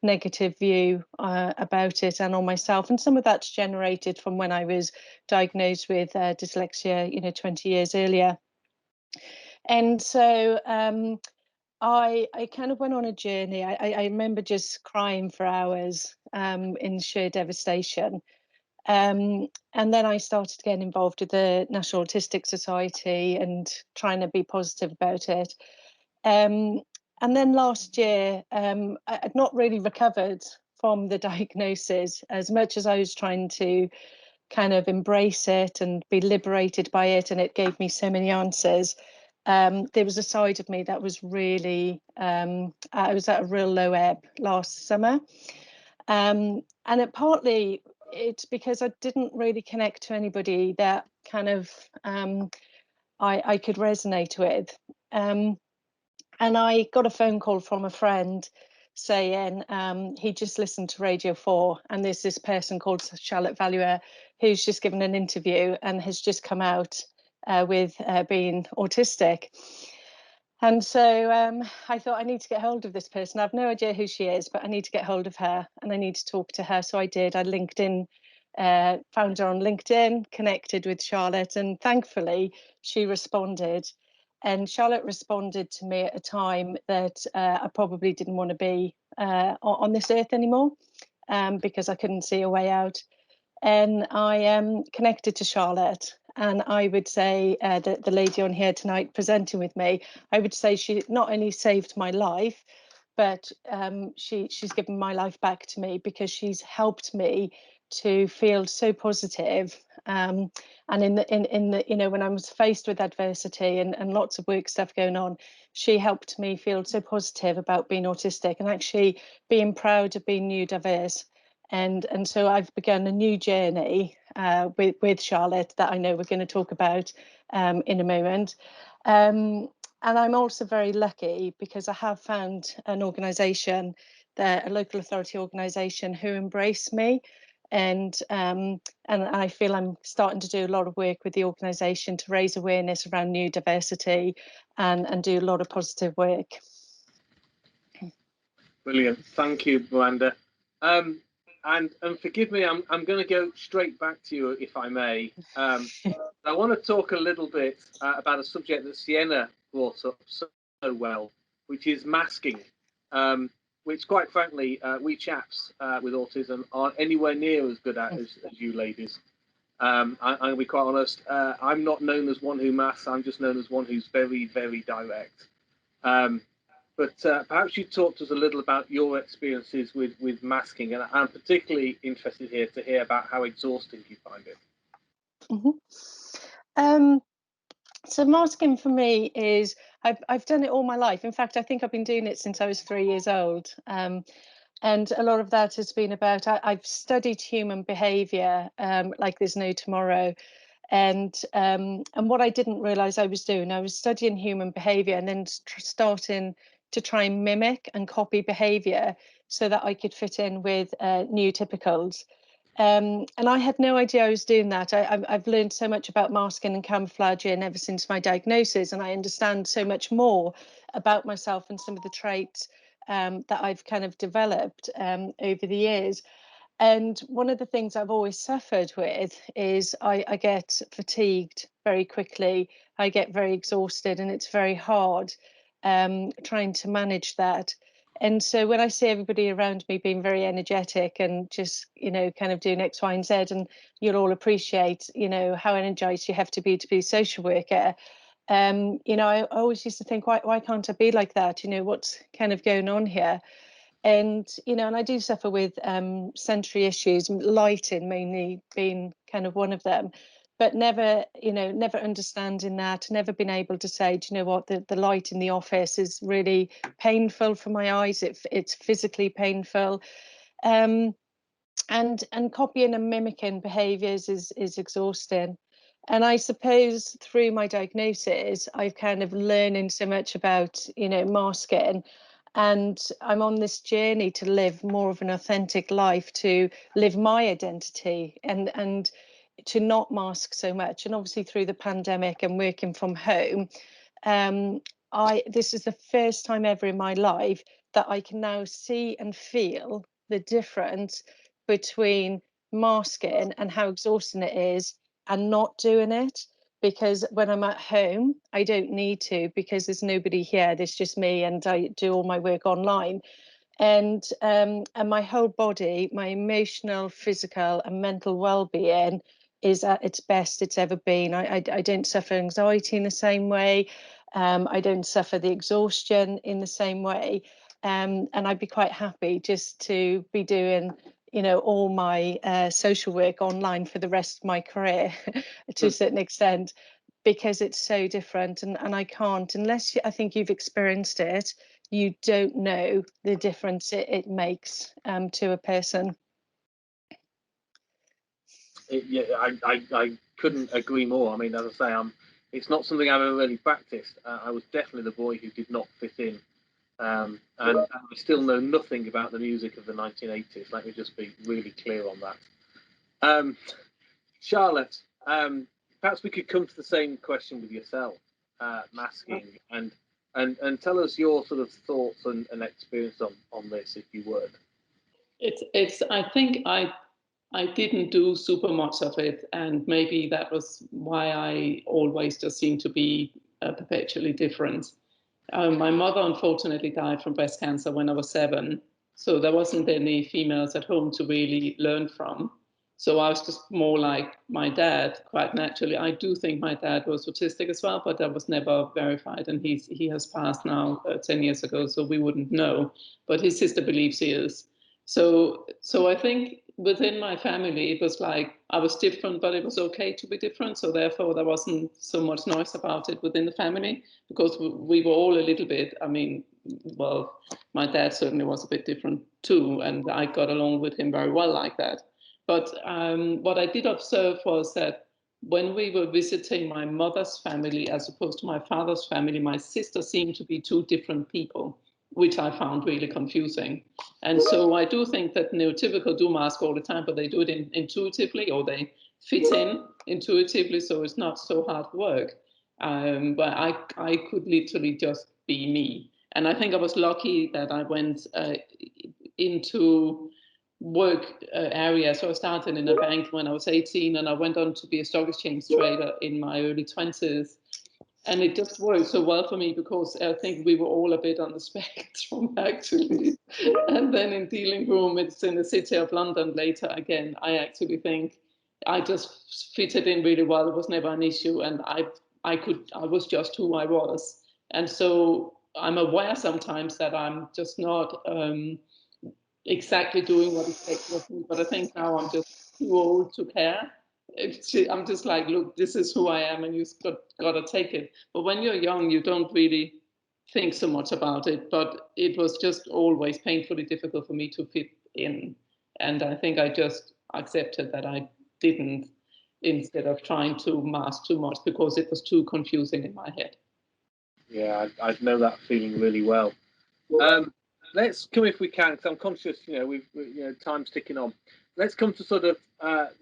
negative view about it and on myself. And some of that's generated from when I was diagnosed with dyslexia, you know, 20 years earlier. And so I kind of went on a journey. I remember just crying for hours in sheer devastation. And then I started getting involved with the National Autistic Society and trying to be positive about it. And then last year, I'd not really recovered from the diagnosis as much as I was trying to kind of embrace it and be liberated by it. And it gave me so many answers. There was a side of me that was really, I was at a real low ebb last summer. And it's because I didn't really connect to anybody that kind of I could resonate with. And I got a phone call from a friend saying he just listened to Radio 4, and there's this person called Charlotte Valeur who's just given an interview and has just come out with being autistic. And so I thought, I need to get hold of this person. I have no idea who she is, but I need to get hold of her and I need to talk to her. So I did. I found her on LinkedIn, connected with Charlotte, and thankfully she responded. And Charlotte responded to me at a time that I probably didn't want to be on this earth anymore, because I couldn't see a way out. And I connected to Charlotte, and I would say that the lady on here tonight presenting with me, I would say she not only saved my life, but she's given my life back to me, because she's helped me to feel so positive. And in the you know, when I was faced with adversity and lots of work stuff going on, she helped me feel so positive about being autistic and actually being proud of being neurodiverse. And so I've begun a new journey with Charlotte that I know we're going to talk about in a moment. And I'm also very lucky because I have found an organisation, a local authority organisation, who embrace me. And I feel I'm starting to do a lot of work with the organisation to raise awareness around neurodiversity and do a lot of positive work. Brilliant, thank you, Miranda. And forgive me, I'm going to go straight back to you, if I may. I want to talk a little bit about a subject that Siena brought up so well, which is masking, which, quite frankly, we chaps with autism aren't anywhere near as good at as you ladies. I'm going to be quite honest. I'm not known as one who masks. I'm just known as one who's very, very direct. But perhaps you talk to us a little about your experiences with masking, and I'm particularly interested here to hear about how exhausting you find it. Mm-hmm. So masking for me is, I've done it all my life. In fact, I think I've been doing it since I was 3 years old. And a lot of that has been about, I've studied human behaviour like there's no tomorrow. And what I didn't realise I was doing, I was studying human behaviour and then starting to try and mimic and copy behaviour so that I could fit in with neurotypicals. And I had no idea I was doing that. I've learned so much about masking and camouflaging ever since my diagnosis, and I understand so much more about myself and some of the traits that I've kind of developed over the years. And one of the things I've always suffered with is I get fatigued very quickly. I get very exhausted, and it's very hard trying to manage that. And so when I see everybody around me being very energetic and just, you know, kind of doing X, Y, and Z, and you'll all appreciate, you know, how energized you have to be a social worker. You know, I always used to think, why can't I be like that? You know, what's kind of going on here? And you know, and I do suffer with sensory issues, lighting mainly being kind of one of them, but never, you know, never understanding that, never been able to say, do you know what, the light in the office is really painful for my eyes, it's physically painful. And copying and mimicking behaviours is exhausting. And I suppose through my diagnosis, I've kind of learning so much about, you know, masking. And I'm on this journey to live more of an authentic life, to live my identity and to not mask so much. And obviously through the pandemic and working from home, this is the first time ever in my life that I can now see and feel the difference between masking and how exhausting it is and not doing it. Because when I'm at home, I don't need to, because there's nobody here, there's just me, and I do all my work online. And my whole body, my emotional, physical and mental well-being is at its best it's ever been. I don't suffer anxiety in the same way. I don't suffer the exhaustion in the same way. And I'd be quite happy just to be doing, you know, all my social work online for the rest of my career to a certain extent, because it's so different. And I can't, unless I think you've experienced it, you don't know the difference it makes to a person. Yeah, I couldn't agree more. I mean, as I say, it's not something I've ever really practiced. I was definitely the boy who did not fit in. and I still know nothing about the music of the 1980s. Let me just be really clear on that. Charlotte, perhaps we could come to the same question with yourself, masking, and tell us your sort of thoughts and experience on this, if you would. It's I think I didn't do super much of it, and maybe that was why I always just seemed to be perpetually different. My mother unfortunately died from breast cancer when I was 7, so there wasn't any females at home to really learn from. So I was just more like my dad, quite naturally. I do think my dad was autistic as well, but that was never verified, and he has passed now 10 years ago, so we wouldn't know. But his sister believes he is. So I think within my family, it was like I was different, but it was okay to be different. So therefore, there wasn't so much noise about it within the family, because we were all a little bit, I mean, well, my dad certainly was a bit different too, and I got along with him very well like that. But what I did observe was that when we were visiting my mother's family as opposed to my father's family, my sister seemed to be 2 different people, which I found really confusing. And so I do think that neurotypical do mask all the time, but they do it intuitively, or they fit in intuitively, so it's not so hard work. But I could literally just be me. And I think I was lucky that I went into work area. So I started in a bank when I was 18, and I went on to be a stock exchange trader in my early 20s. And it just worked so well for me, because I think we were all a bit on the spectrum, actually. And then in dealing room, it's in the city of London later again, I actually think I just fitted in really well. It was never an issue, and I was just who I was. And so I'm aware sometimes that I'm just not exactly doing what is expected of me, but I think now I'm just too old to care. I'm just like, look, this is who I am, and you've got to take it. But when you're young, you don't really think so much about it. But it was just always painfully difficult for me to fit in. And I think I just accepted that I didn't, instead of trying to mask too much, because it was too confusing in my head. Yeah, I know that feeling really well. Let's come, if we can, because I'm conscious, we've time's ticking on. Let's come to sort of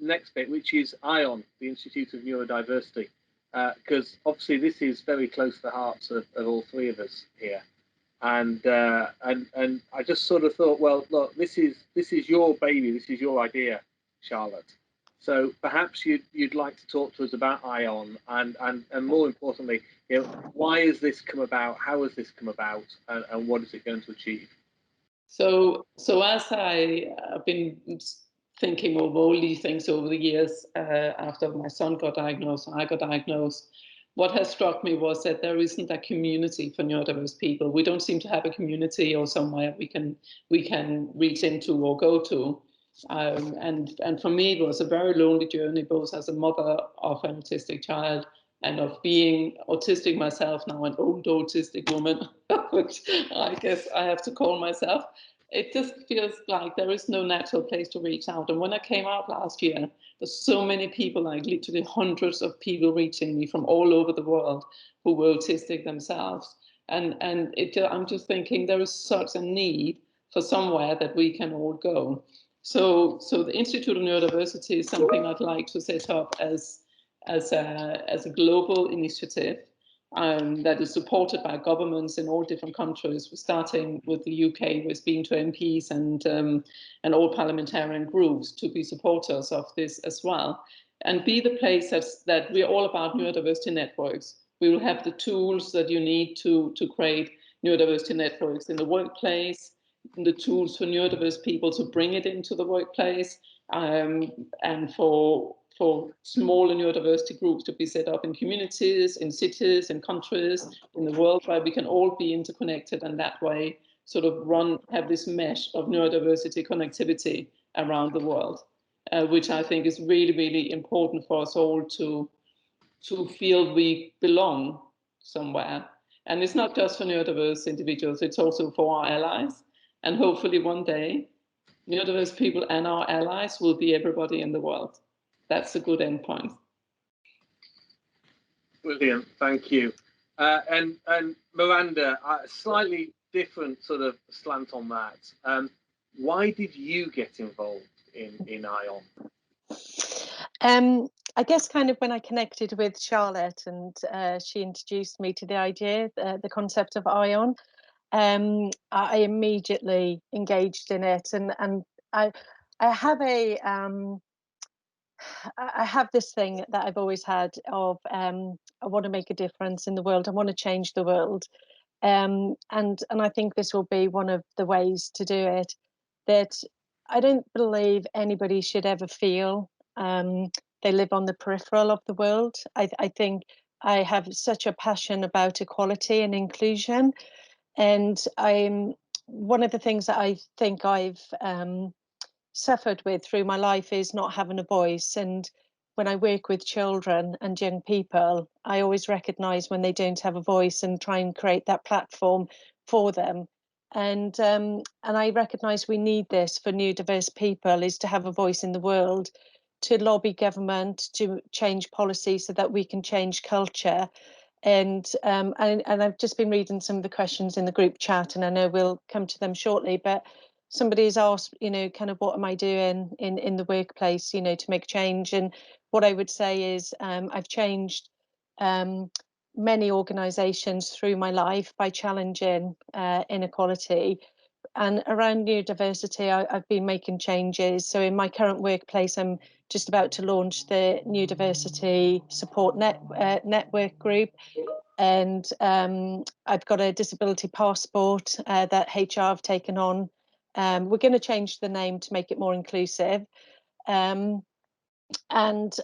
next bit, which is ION, the Institute of Neurodiversity, because obviously this is very close to the hearts of all 3 of us here, and I just sort of thought, well, look, this is your baby, this is your idea, Charlotte. So perhaps you'd like to talk to us about ION, and more importantly, why has this come about? How has this come about? And what is it going to achieve? So as I have been thinking of all these things over the years, after my son got diagnosed and I got diagnosed, what has struck me was that there isn't a community for neurodiverse people. We don't seem to have a community or somewhere we can reach into or go to. And for me, it was a very lonely journey, both as a mother of an autistic child and of being autistic myself, now an old autistic woman, which I guess I have to call myself. It just feels like there is no natural place to reach out. And when I came out last year, there's so many people, like literally hundreds of people reaching me from all over the world who were autistic themselves. And I'm just thinking there is such a need for somewhere that we can all go. So the Institute of Neurodiversity is something I'd like to set up as a global initiative that is supported by governments in all different countries. We're starting with the UK, with being to MPs and all parliamentarian groups to be supporters of this as well, and be the place that we're all about neurodiversity networks. We will have the tools that you need to create neurodiversity networks in the workplace, the tools for neurodiverse people to bring it into the workplace, and for smaller neurodiversity groups to be set up in communities, in cities, in countries, in the world, where we can all be interconnected, and that way sort of have this mesh of neurodiversity connectivity around the world, which I think is really, really important for us all to feel we belong somewhere. And it's not just for neurodiverse individuals, it's also for our allies. And hopefully one day, neurodiverse people and our allies will be everybody in the world. That's a good endpoint. Brilliant, thank you. And Miranda, slightly different sort of slant on that. Why did you get involved in ION? I guess kind of when I connected with Charlotte and she introduced me to the idea, the concept of ION, I immediately engaged in it, and I have I have this thing that I've always had of I want to make a difference in the world. I want to change the world, and I think this will be one of the ways to do it. That I don't believe anybody should ever feel they live on the peripheral of the world. I think I have such a passion about equality and inclusion, and I'm one of the things that I think I've suffered with through my life is not having a voice. And when I work with children and young people, I always recognize when they don't have a voice and try and create that platform for them. And I recognize we need this for neurodiverse people, is to have a voice in the world, to lobby government to change policy so that we can change culture. And I've just been reading some of the questions in the group chat, and I know we'll come to them shortly, but somebody's asked, kind of what am I doing in the workplace, to make change. And what I would say is I've changed many organisations through my life by challenging inequality. And around neurodiversity, I've been making changes. So in my current workplace, I'm just about to launch the Neurodiversity Support Network group. And I've got a disability passport that HR have taken on. We're going to change the name to make it more inclusive. And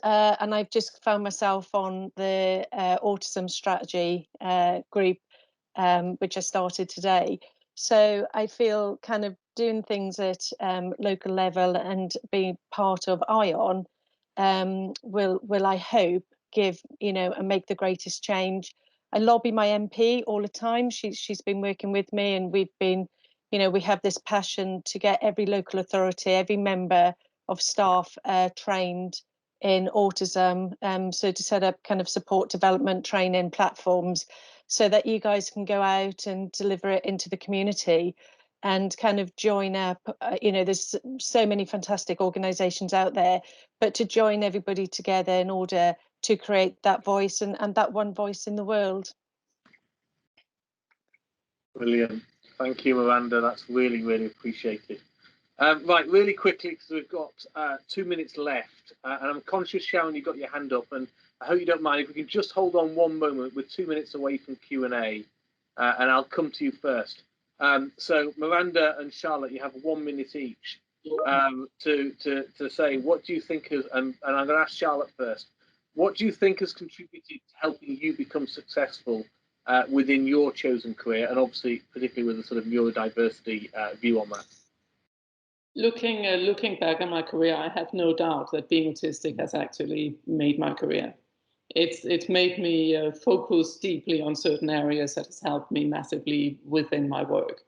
I've just found myself on the autism strategy group, which I started today. So I feel kind of doing things at local level and being part of ION will I hope give and make the greatest change. I lobby my MP all the time. She's been working with me, and we've been, we have this passion to get every local authority, every member of staff trained in autism, so to set up kind of support development training platforms so that you guys can go out and deliver it into the community and kind of join up. There's so many fantastic organizations out there, but to join everybody together in order to create that voice and that one voice in the world. Brilliant. Thank you, Miranda. That's really, really appreciated. Right, really quickly, because we've got 2 minutes left, and I'm conscious, Sharon, you've got your hand up, and I hope you don't mind if we can just hold on one moment. We're 2 minutes away from Q&A, and I'll come to you first. So Miranda and Charlotte, you have 1 minute each to say, what do you think is, and I'm going to ask Charlotte first, what do you think has contributed to helping you become successful within your chosen career, and obviously particularly with a sort of neurodiversity view on that? Looking back on my career, I have no doubt that being autistic has actually made my career. It's made me focus deeply on certain areas that has helped me massively within my work.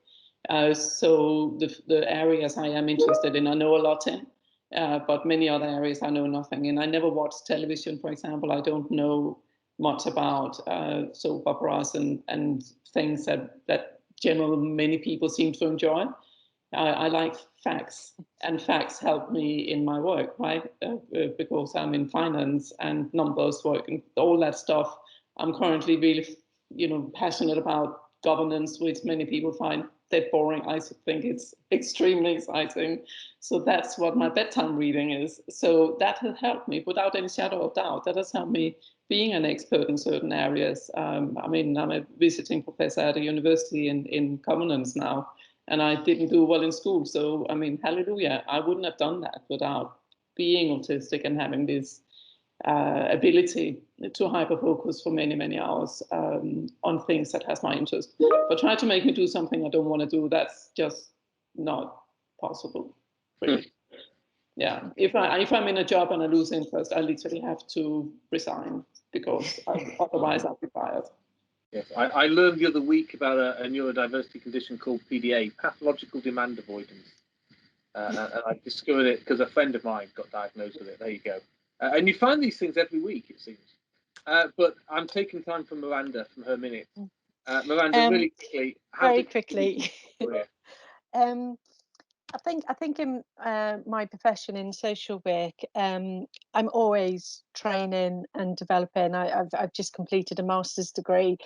So the areas I am interested in, I know a lot in, but many other areas I know nothing in. I never watched television, for example. I don't know much about soap operas and things that many people seem to enjoy. I like facts, and facts help me in my work, right? Because I'm in finance and numbers work and all that stuff. I'm currently really, passionate about governance, which many people find dead boring. I think it's extremely exciting. So that's what my bedtime reading is. So that has helped me without any shadow of doubt. That has helped me being an expert in certain areas. I'm a visiting professor at a university in governance now. And I didn't do well in school. So, hallelujah, I wouldn't have done that without being autistic and having this ability to hyper-focus for many, many hours on things that has my interest. But try to make me do something I don't want to do, that's just not possible, really. Yeah, if I'm in a job and I lose interest, I literally have to resign because otherwise I'll be fired. Yes, I learned the other week about a neurodiversity condition called PDA, pathological demand avoidance. And I discovered it because a friend of mine got diagnosed with it. There you go. And you find these things every week, it seems. But I'm taking time from Miranda from her minute. Miranda, really quickly. Very quickly. I think in my profession in social work, I'm always training and developing. I've just completed a master's degree,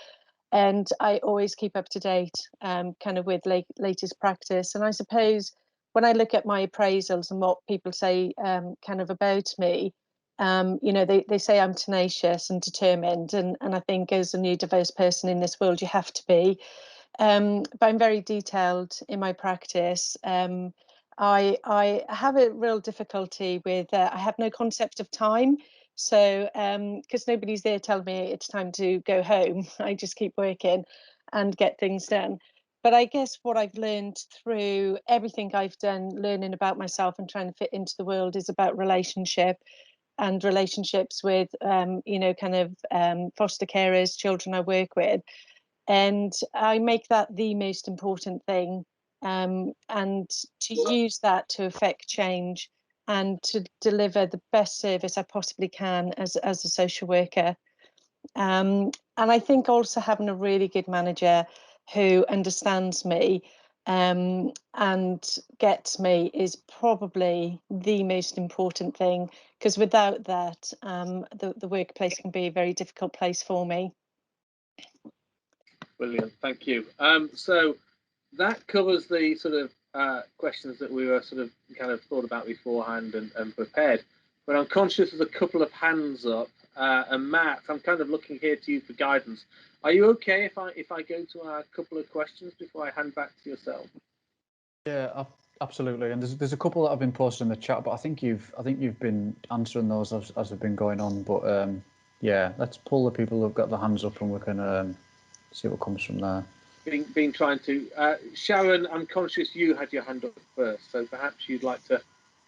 and I always keep up to date, kind of with latest practice. And I suppose when I look at my appraisals and what people say, kind of about me, you know, they say I'm tenacious and determined, and I think as a neurodiverse person in this world, you have to be. But I'm very detailed in my practice. I have a real difficulty with, I have no concept of time. So, because nobody's there telling me it's time to go home, I just keep working and get things done. But I guess what I've learned through everything I've done, learning about myself and trying to fit into the world, is about relationship and relationships with, you know, kind of foster carers, children I work with. And I make that the most important thing, and to use that to affect change and to deliver the best service I possibly can as a social worker. And I think also having a really good manager who understands me, and gets me, is probably the most important thing, because without that, the workplace can be a very difficult place for me. Brilliant, thank you. So that covers the sort of questions that we were sort of kind of thought about beforehand and prepared. But I'm conscious there's a couple of hands up. And Matt, I'm kind of looking here to you for guidance. Are you okay if I go to a couple of questions before I hand back to yourself? Yeah, absolutely. And there's a couple that have been posted in the chat, but I think you've been answering those as they've been going on. But yeah, let's pull the people who've got their hands up, and we can see what comes from there. Been trying to. Sharon, I'm conscious you had your hand up first, so perhaps you'd like to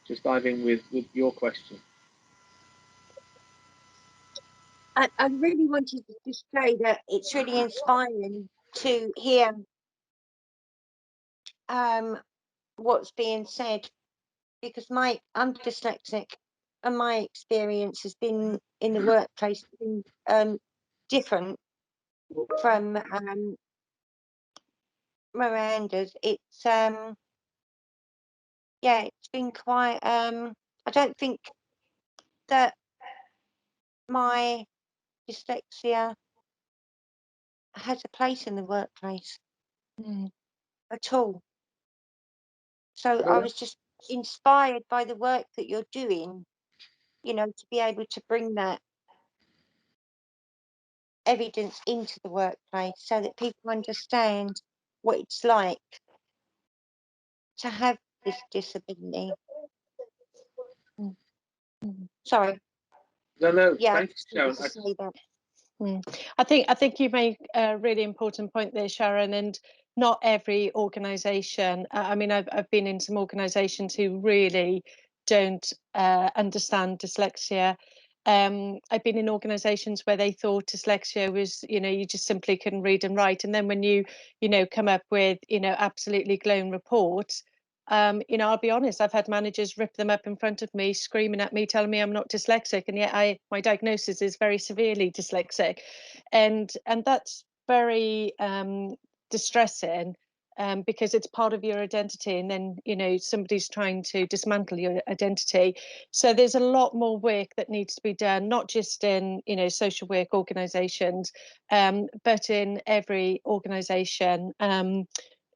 just dive in with your question. I really wanted to just say that it's really inspiring to hear what's being said, because I'm dyslexic, and my experience has been in the workplace different from Miranda's. It's yeah, it's been quite I don't think that my dyslexia has a place in the workplace at all. So I was just inspired by the work that you're doing, you know, to be able to bring that evidence into the workplace so that people understand what it's like to have this disability. Sorry. No, Yeah, thank you, Sharon. I think you make a really important point there, Sharon, and not every organisation. I mean, I've been in some organisations who really don't understand dyslexia. I've been in organisations where they thought dyslexia was, you know, you just simply couldn't read and write, and then when you know, come up with, you know, absolutely glowing reports. You know, I'll be honest, I've had managers rip them up in front of me, screaming at me, telling me I'm not dyslexic, and yet my diagnosis is very severely dyslexic, and that's very distressing, because it's part of your identity, and then, you know, somebody's trying to dismantle your identity. So there's a lot more work that needs to be done, not just in, you know, social work organisations, but in every organisation.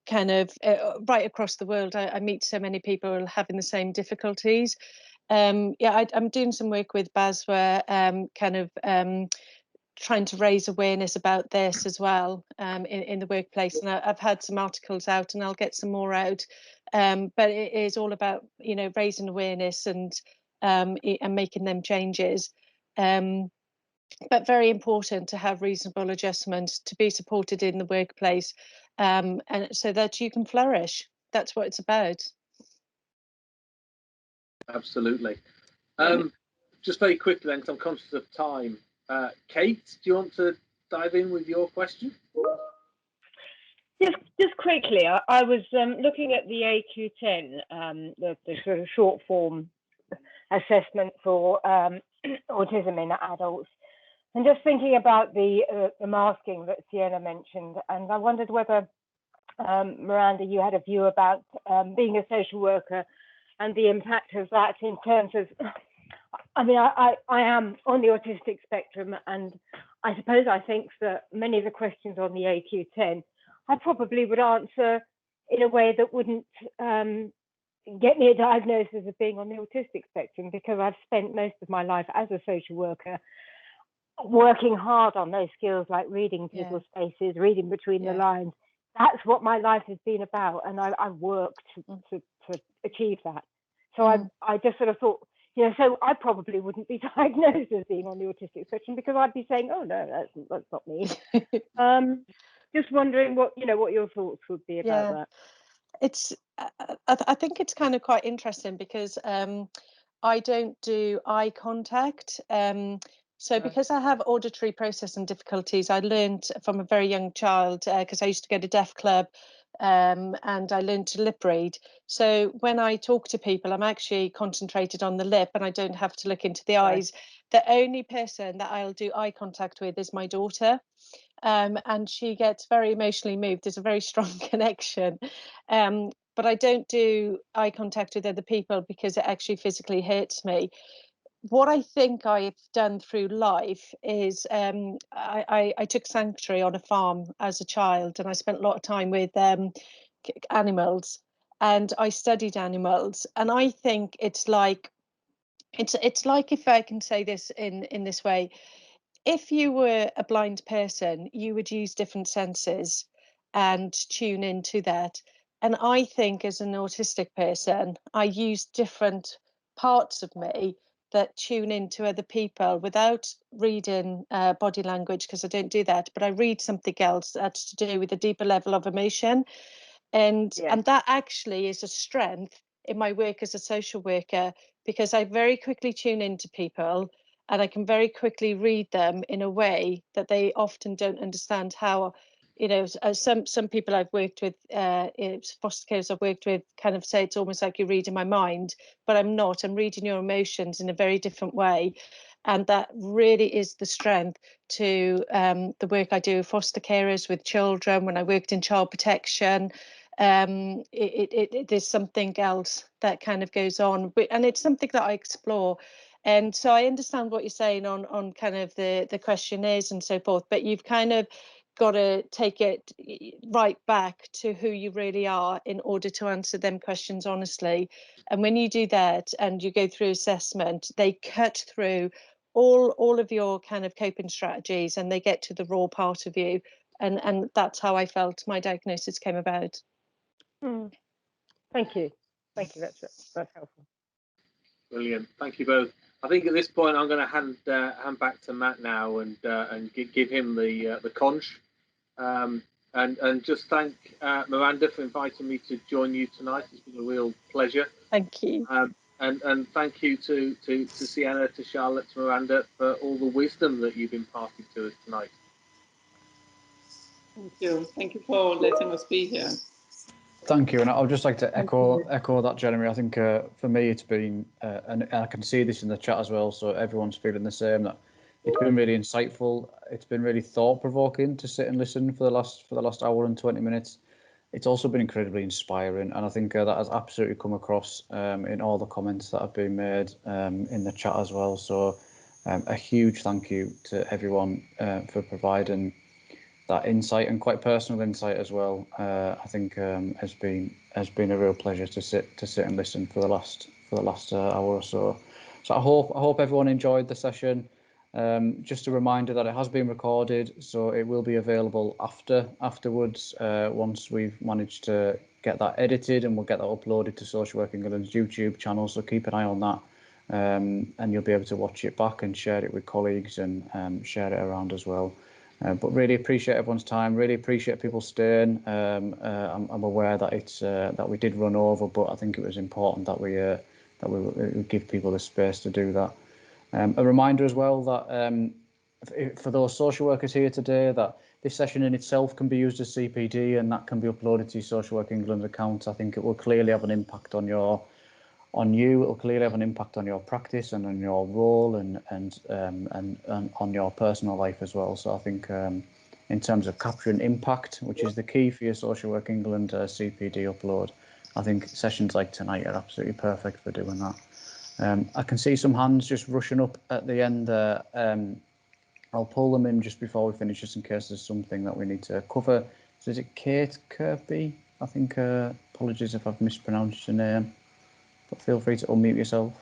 Kind of right across the world. I meet so many people having the same difficulties. Yeah, I'm doing some work with BASWA, kind of trying to raise awareness about this as well, in the workplace. And I've had some articles out, and I'll get some more out. But it is all about, you know, raising awareness and making them changes. But very important to have reasonable adjustments, to be supported in the workplace, and so that you can flourish. That's what it's about. Absolutely. Just very quickly then, because I'm conscious of time. Kate, do you want to dive in with your question? Just quickly, I was looking at the AQ10, the sort of short form assessment for autism in adults. And just thinking about the masking that Siena mentioned, and I wondered whether, Miranda, you had a view about being a social worker and the impact of that in terms of, I mean, I am on the autistic spectrum, and I suppose I think that many of the questions on the AQ10, I probably would answer in a way that wouldn't get me a diagnosis of being on the autistic spectrum, because I've spent most of my life as a social worker working hard on those skills like reading people's faces, reading between the lines. That's what my life has been about, and I worked to achieve that. So I just sort of thought, you know, so I probably wouldn't be diagnosed as being on the autistic spectrum, because I'd be saying, oh no, that's not me. Just wondering what your thoughts would be about that. It's I think it's kind of quite interesting, because I don't do eye contact. So because I have auditory processing difficulties, I learned from a very young child, because I used to go to deaf club, and I learned to lip read. So when I talk to people, I'm actually concentrated on the lip, and I don't have to look into the eyes. The only person that I'll do eye contact with is my daughter. And she gets very emotionally moved. There's a very strong connection. But I don't do eye contact with other people because it actually physically hurts me. What I think I've done through life is I took sanctuary on a farm as a child, and I spent a lot of time with animals, and I studied animals. And I think it's like, if I can say this in this way, if you were a blind person, you would use different senses and tune into that. And I think as an autistic person, I use different parts of me that tune into other people without reading body language, because I don't do that, but I read something else that's to do with a deeper level of emotion. And that actually is a strength in my work as a social worker, because I very quickly tune into people, and I can very quickly read them in a way that they often don't understand. How, you know, some people I've worked with, foster carers I've worked with, kind of say it's almost like you're reading my mind, but I'm not. I'm reading your emotions in a very different way. And that really is the strength to the work I do with foster carers, with children. When I worked in child protection, there's something else that kind of goes on, and it's something that I explore. And so I understand what you're saying on kind of the questionnaires and so forth, but you've kind of got to take it right back to who you really are in order to answer them questions honestly. And when you do that and you go through assessment, they cut through all of your kind of coping strategies, and they get to the raw part of you. And that's how I felt my diagnosis came about. Thank you. That's helpful. Brilliant. Thank you both. I think at this point I'm going to hand back to Matt now and give him the conch, and just thank Miranda for inviting me to join you tonight. It's been a real pleasure. Thank you. And thank you to Siena, to Charlotte, to Miranda for all the wisdom that you've imparted to us tonight. Thank you. Thank you for letting us be here. Thank you, and I'd just like to echo that, Jeremy. I think for me it's been, and I can see this in the chat as well, so everyone's feeling the same, that it's been really insightful. It's been really thought-provoking to sit and listen for the last hour and 20 minutes. It's also been incredibly inspiring, and I think that has absolutely come across in all the comments that have been made in the chat as well. So a huge thank you to everyone for providing that insight, and quite personal insight as well. I think has been a real pleasure to sit and listen for the last hour or so. So I hope everyone enjoyed the session. Just a reminder that it has been recorded, so it will be available afterwards once we've managed to get that edited, and we'll get that uploaded to Social Work England's YouTube channel. So keep an eye on that, and you'll be able to watch it back and share it with colleagues and share it around as well. But really appreciate everyone's time. Really appreciate people staying. I'm aware that it's that we did run over, but I think it was important that we give people the space to do that. A reminder as well that for those social workers here today, that this session in itself can be used as CPD, and that can be uploaded to your Social Work England account. I think it will clearly have an impact on your on you. It'll clearly have an impact on your practice and on your role and on your personal life as well. So I think in terms of capturing impact, which is the key for your Social Work England CPD upload, I think sessions like tonight are absolutely perfect for doing that. I can see some hands just rushing up at the end there. I'll pull them in just before we finish, just in case there's something that we need to cover. So is it Kate Kirby? I think, apologies if I've mispronounced your name, but feel free to unmute yourself.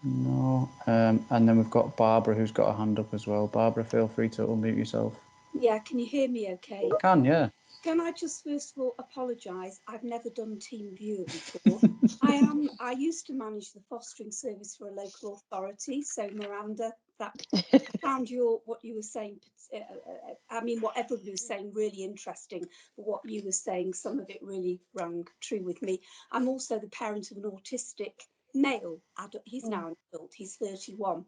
No. And then we've got Barbara, who's got a hand up as well. Barbara, feel free to unmute yourself. Yeah, can you hear me okay? I can, yeah. Can I just first of all apologise? I've never done Team Viewer before. I used to manage the fostering service for a local authority. So Miranda, I found what you were saying, I mean, what everybody was saying really interesting, but what you were saying, some of it really rang true with me. I'm also the parent of an autistic male adult. He's now an adult, he's 31.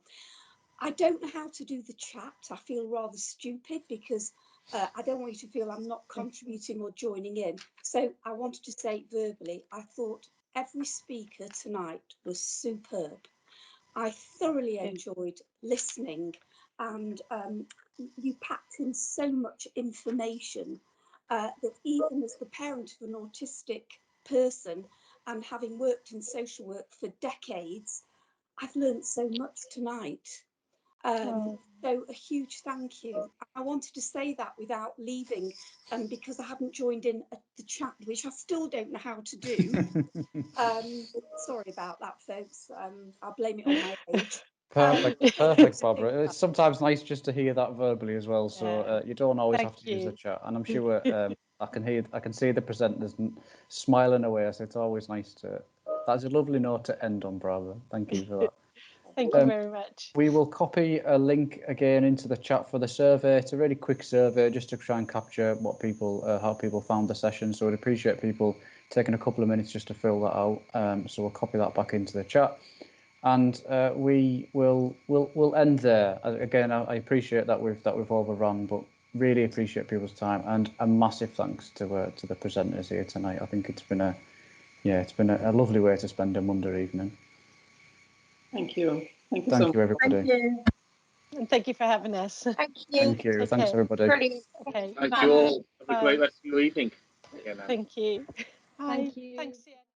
I don't know how to do the chat. I feel rather stupid because I don't want you to feel I'm not contributing or joining in. So I wanted to say verbally, I thought every speaker tonight was superb. I thoroughly enjoyed listening, and you packed in so much information that even as the parent of an autistic person and having worked in social work for decades, I've learned so much tonight. So a huge thank you. I wanted to say that without leaving, because I haven't joined in the chat, which I still don't know how to do. Sorry about that, folks. I'll blame it on my age. Perfect, Barbara. It's sometimes nice just to hear that verbally as well. So you don't always have to use the chat, and I'm sure I can see the presenters smiling away. So it's always nice to. That's a lovely note to end on, Barbara. Thank you for that. Thank you very much. We will copy a link again into the chat for the survey. It's a really quick survey just to try and capture what people, how people found the session. So I'd appreciate people taking a couple of minutes just to fill that out. So we'll copy that back into the chat, and we'll end there. Again, I appreciate that we've overrun, but really appreciate people's time, and a massive thanks to the presenters here tonight. I think it's been a lovely way to spend a Monday evening. Thank you. Thank you so much. Thank you, everybody. Thank you. And thank you for having us. Thank you. Thank you. Take Thanks, care. everybody. Brilliant. Okay. Thank you all. Have a great Bye. rest of your evening. Thank you. Bye. Thank you. Thanks.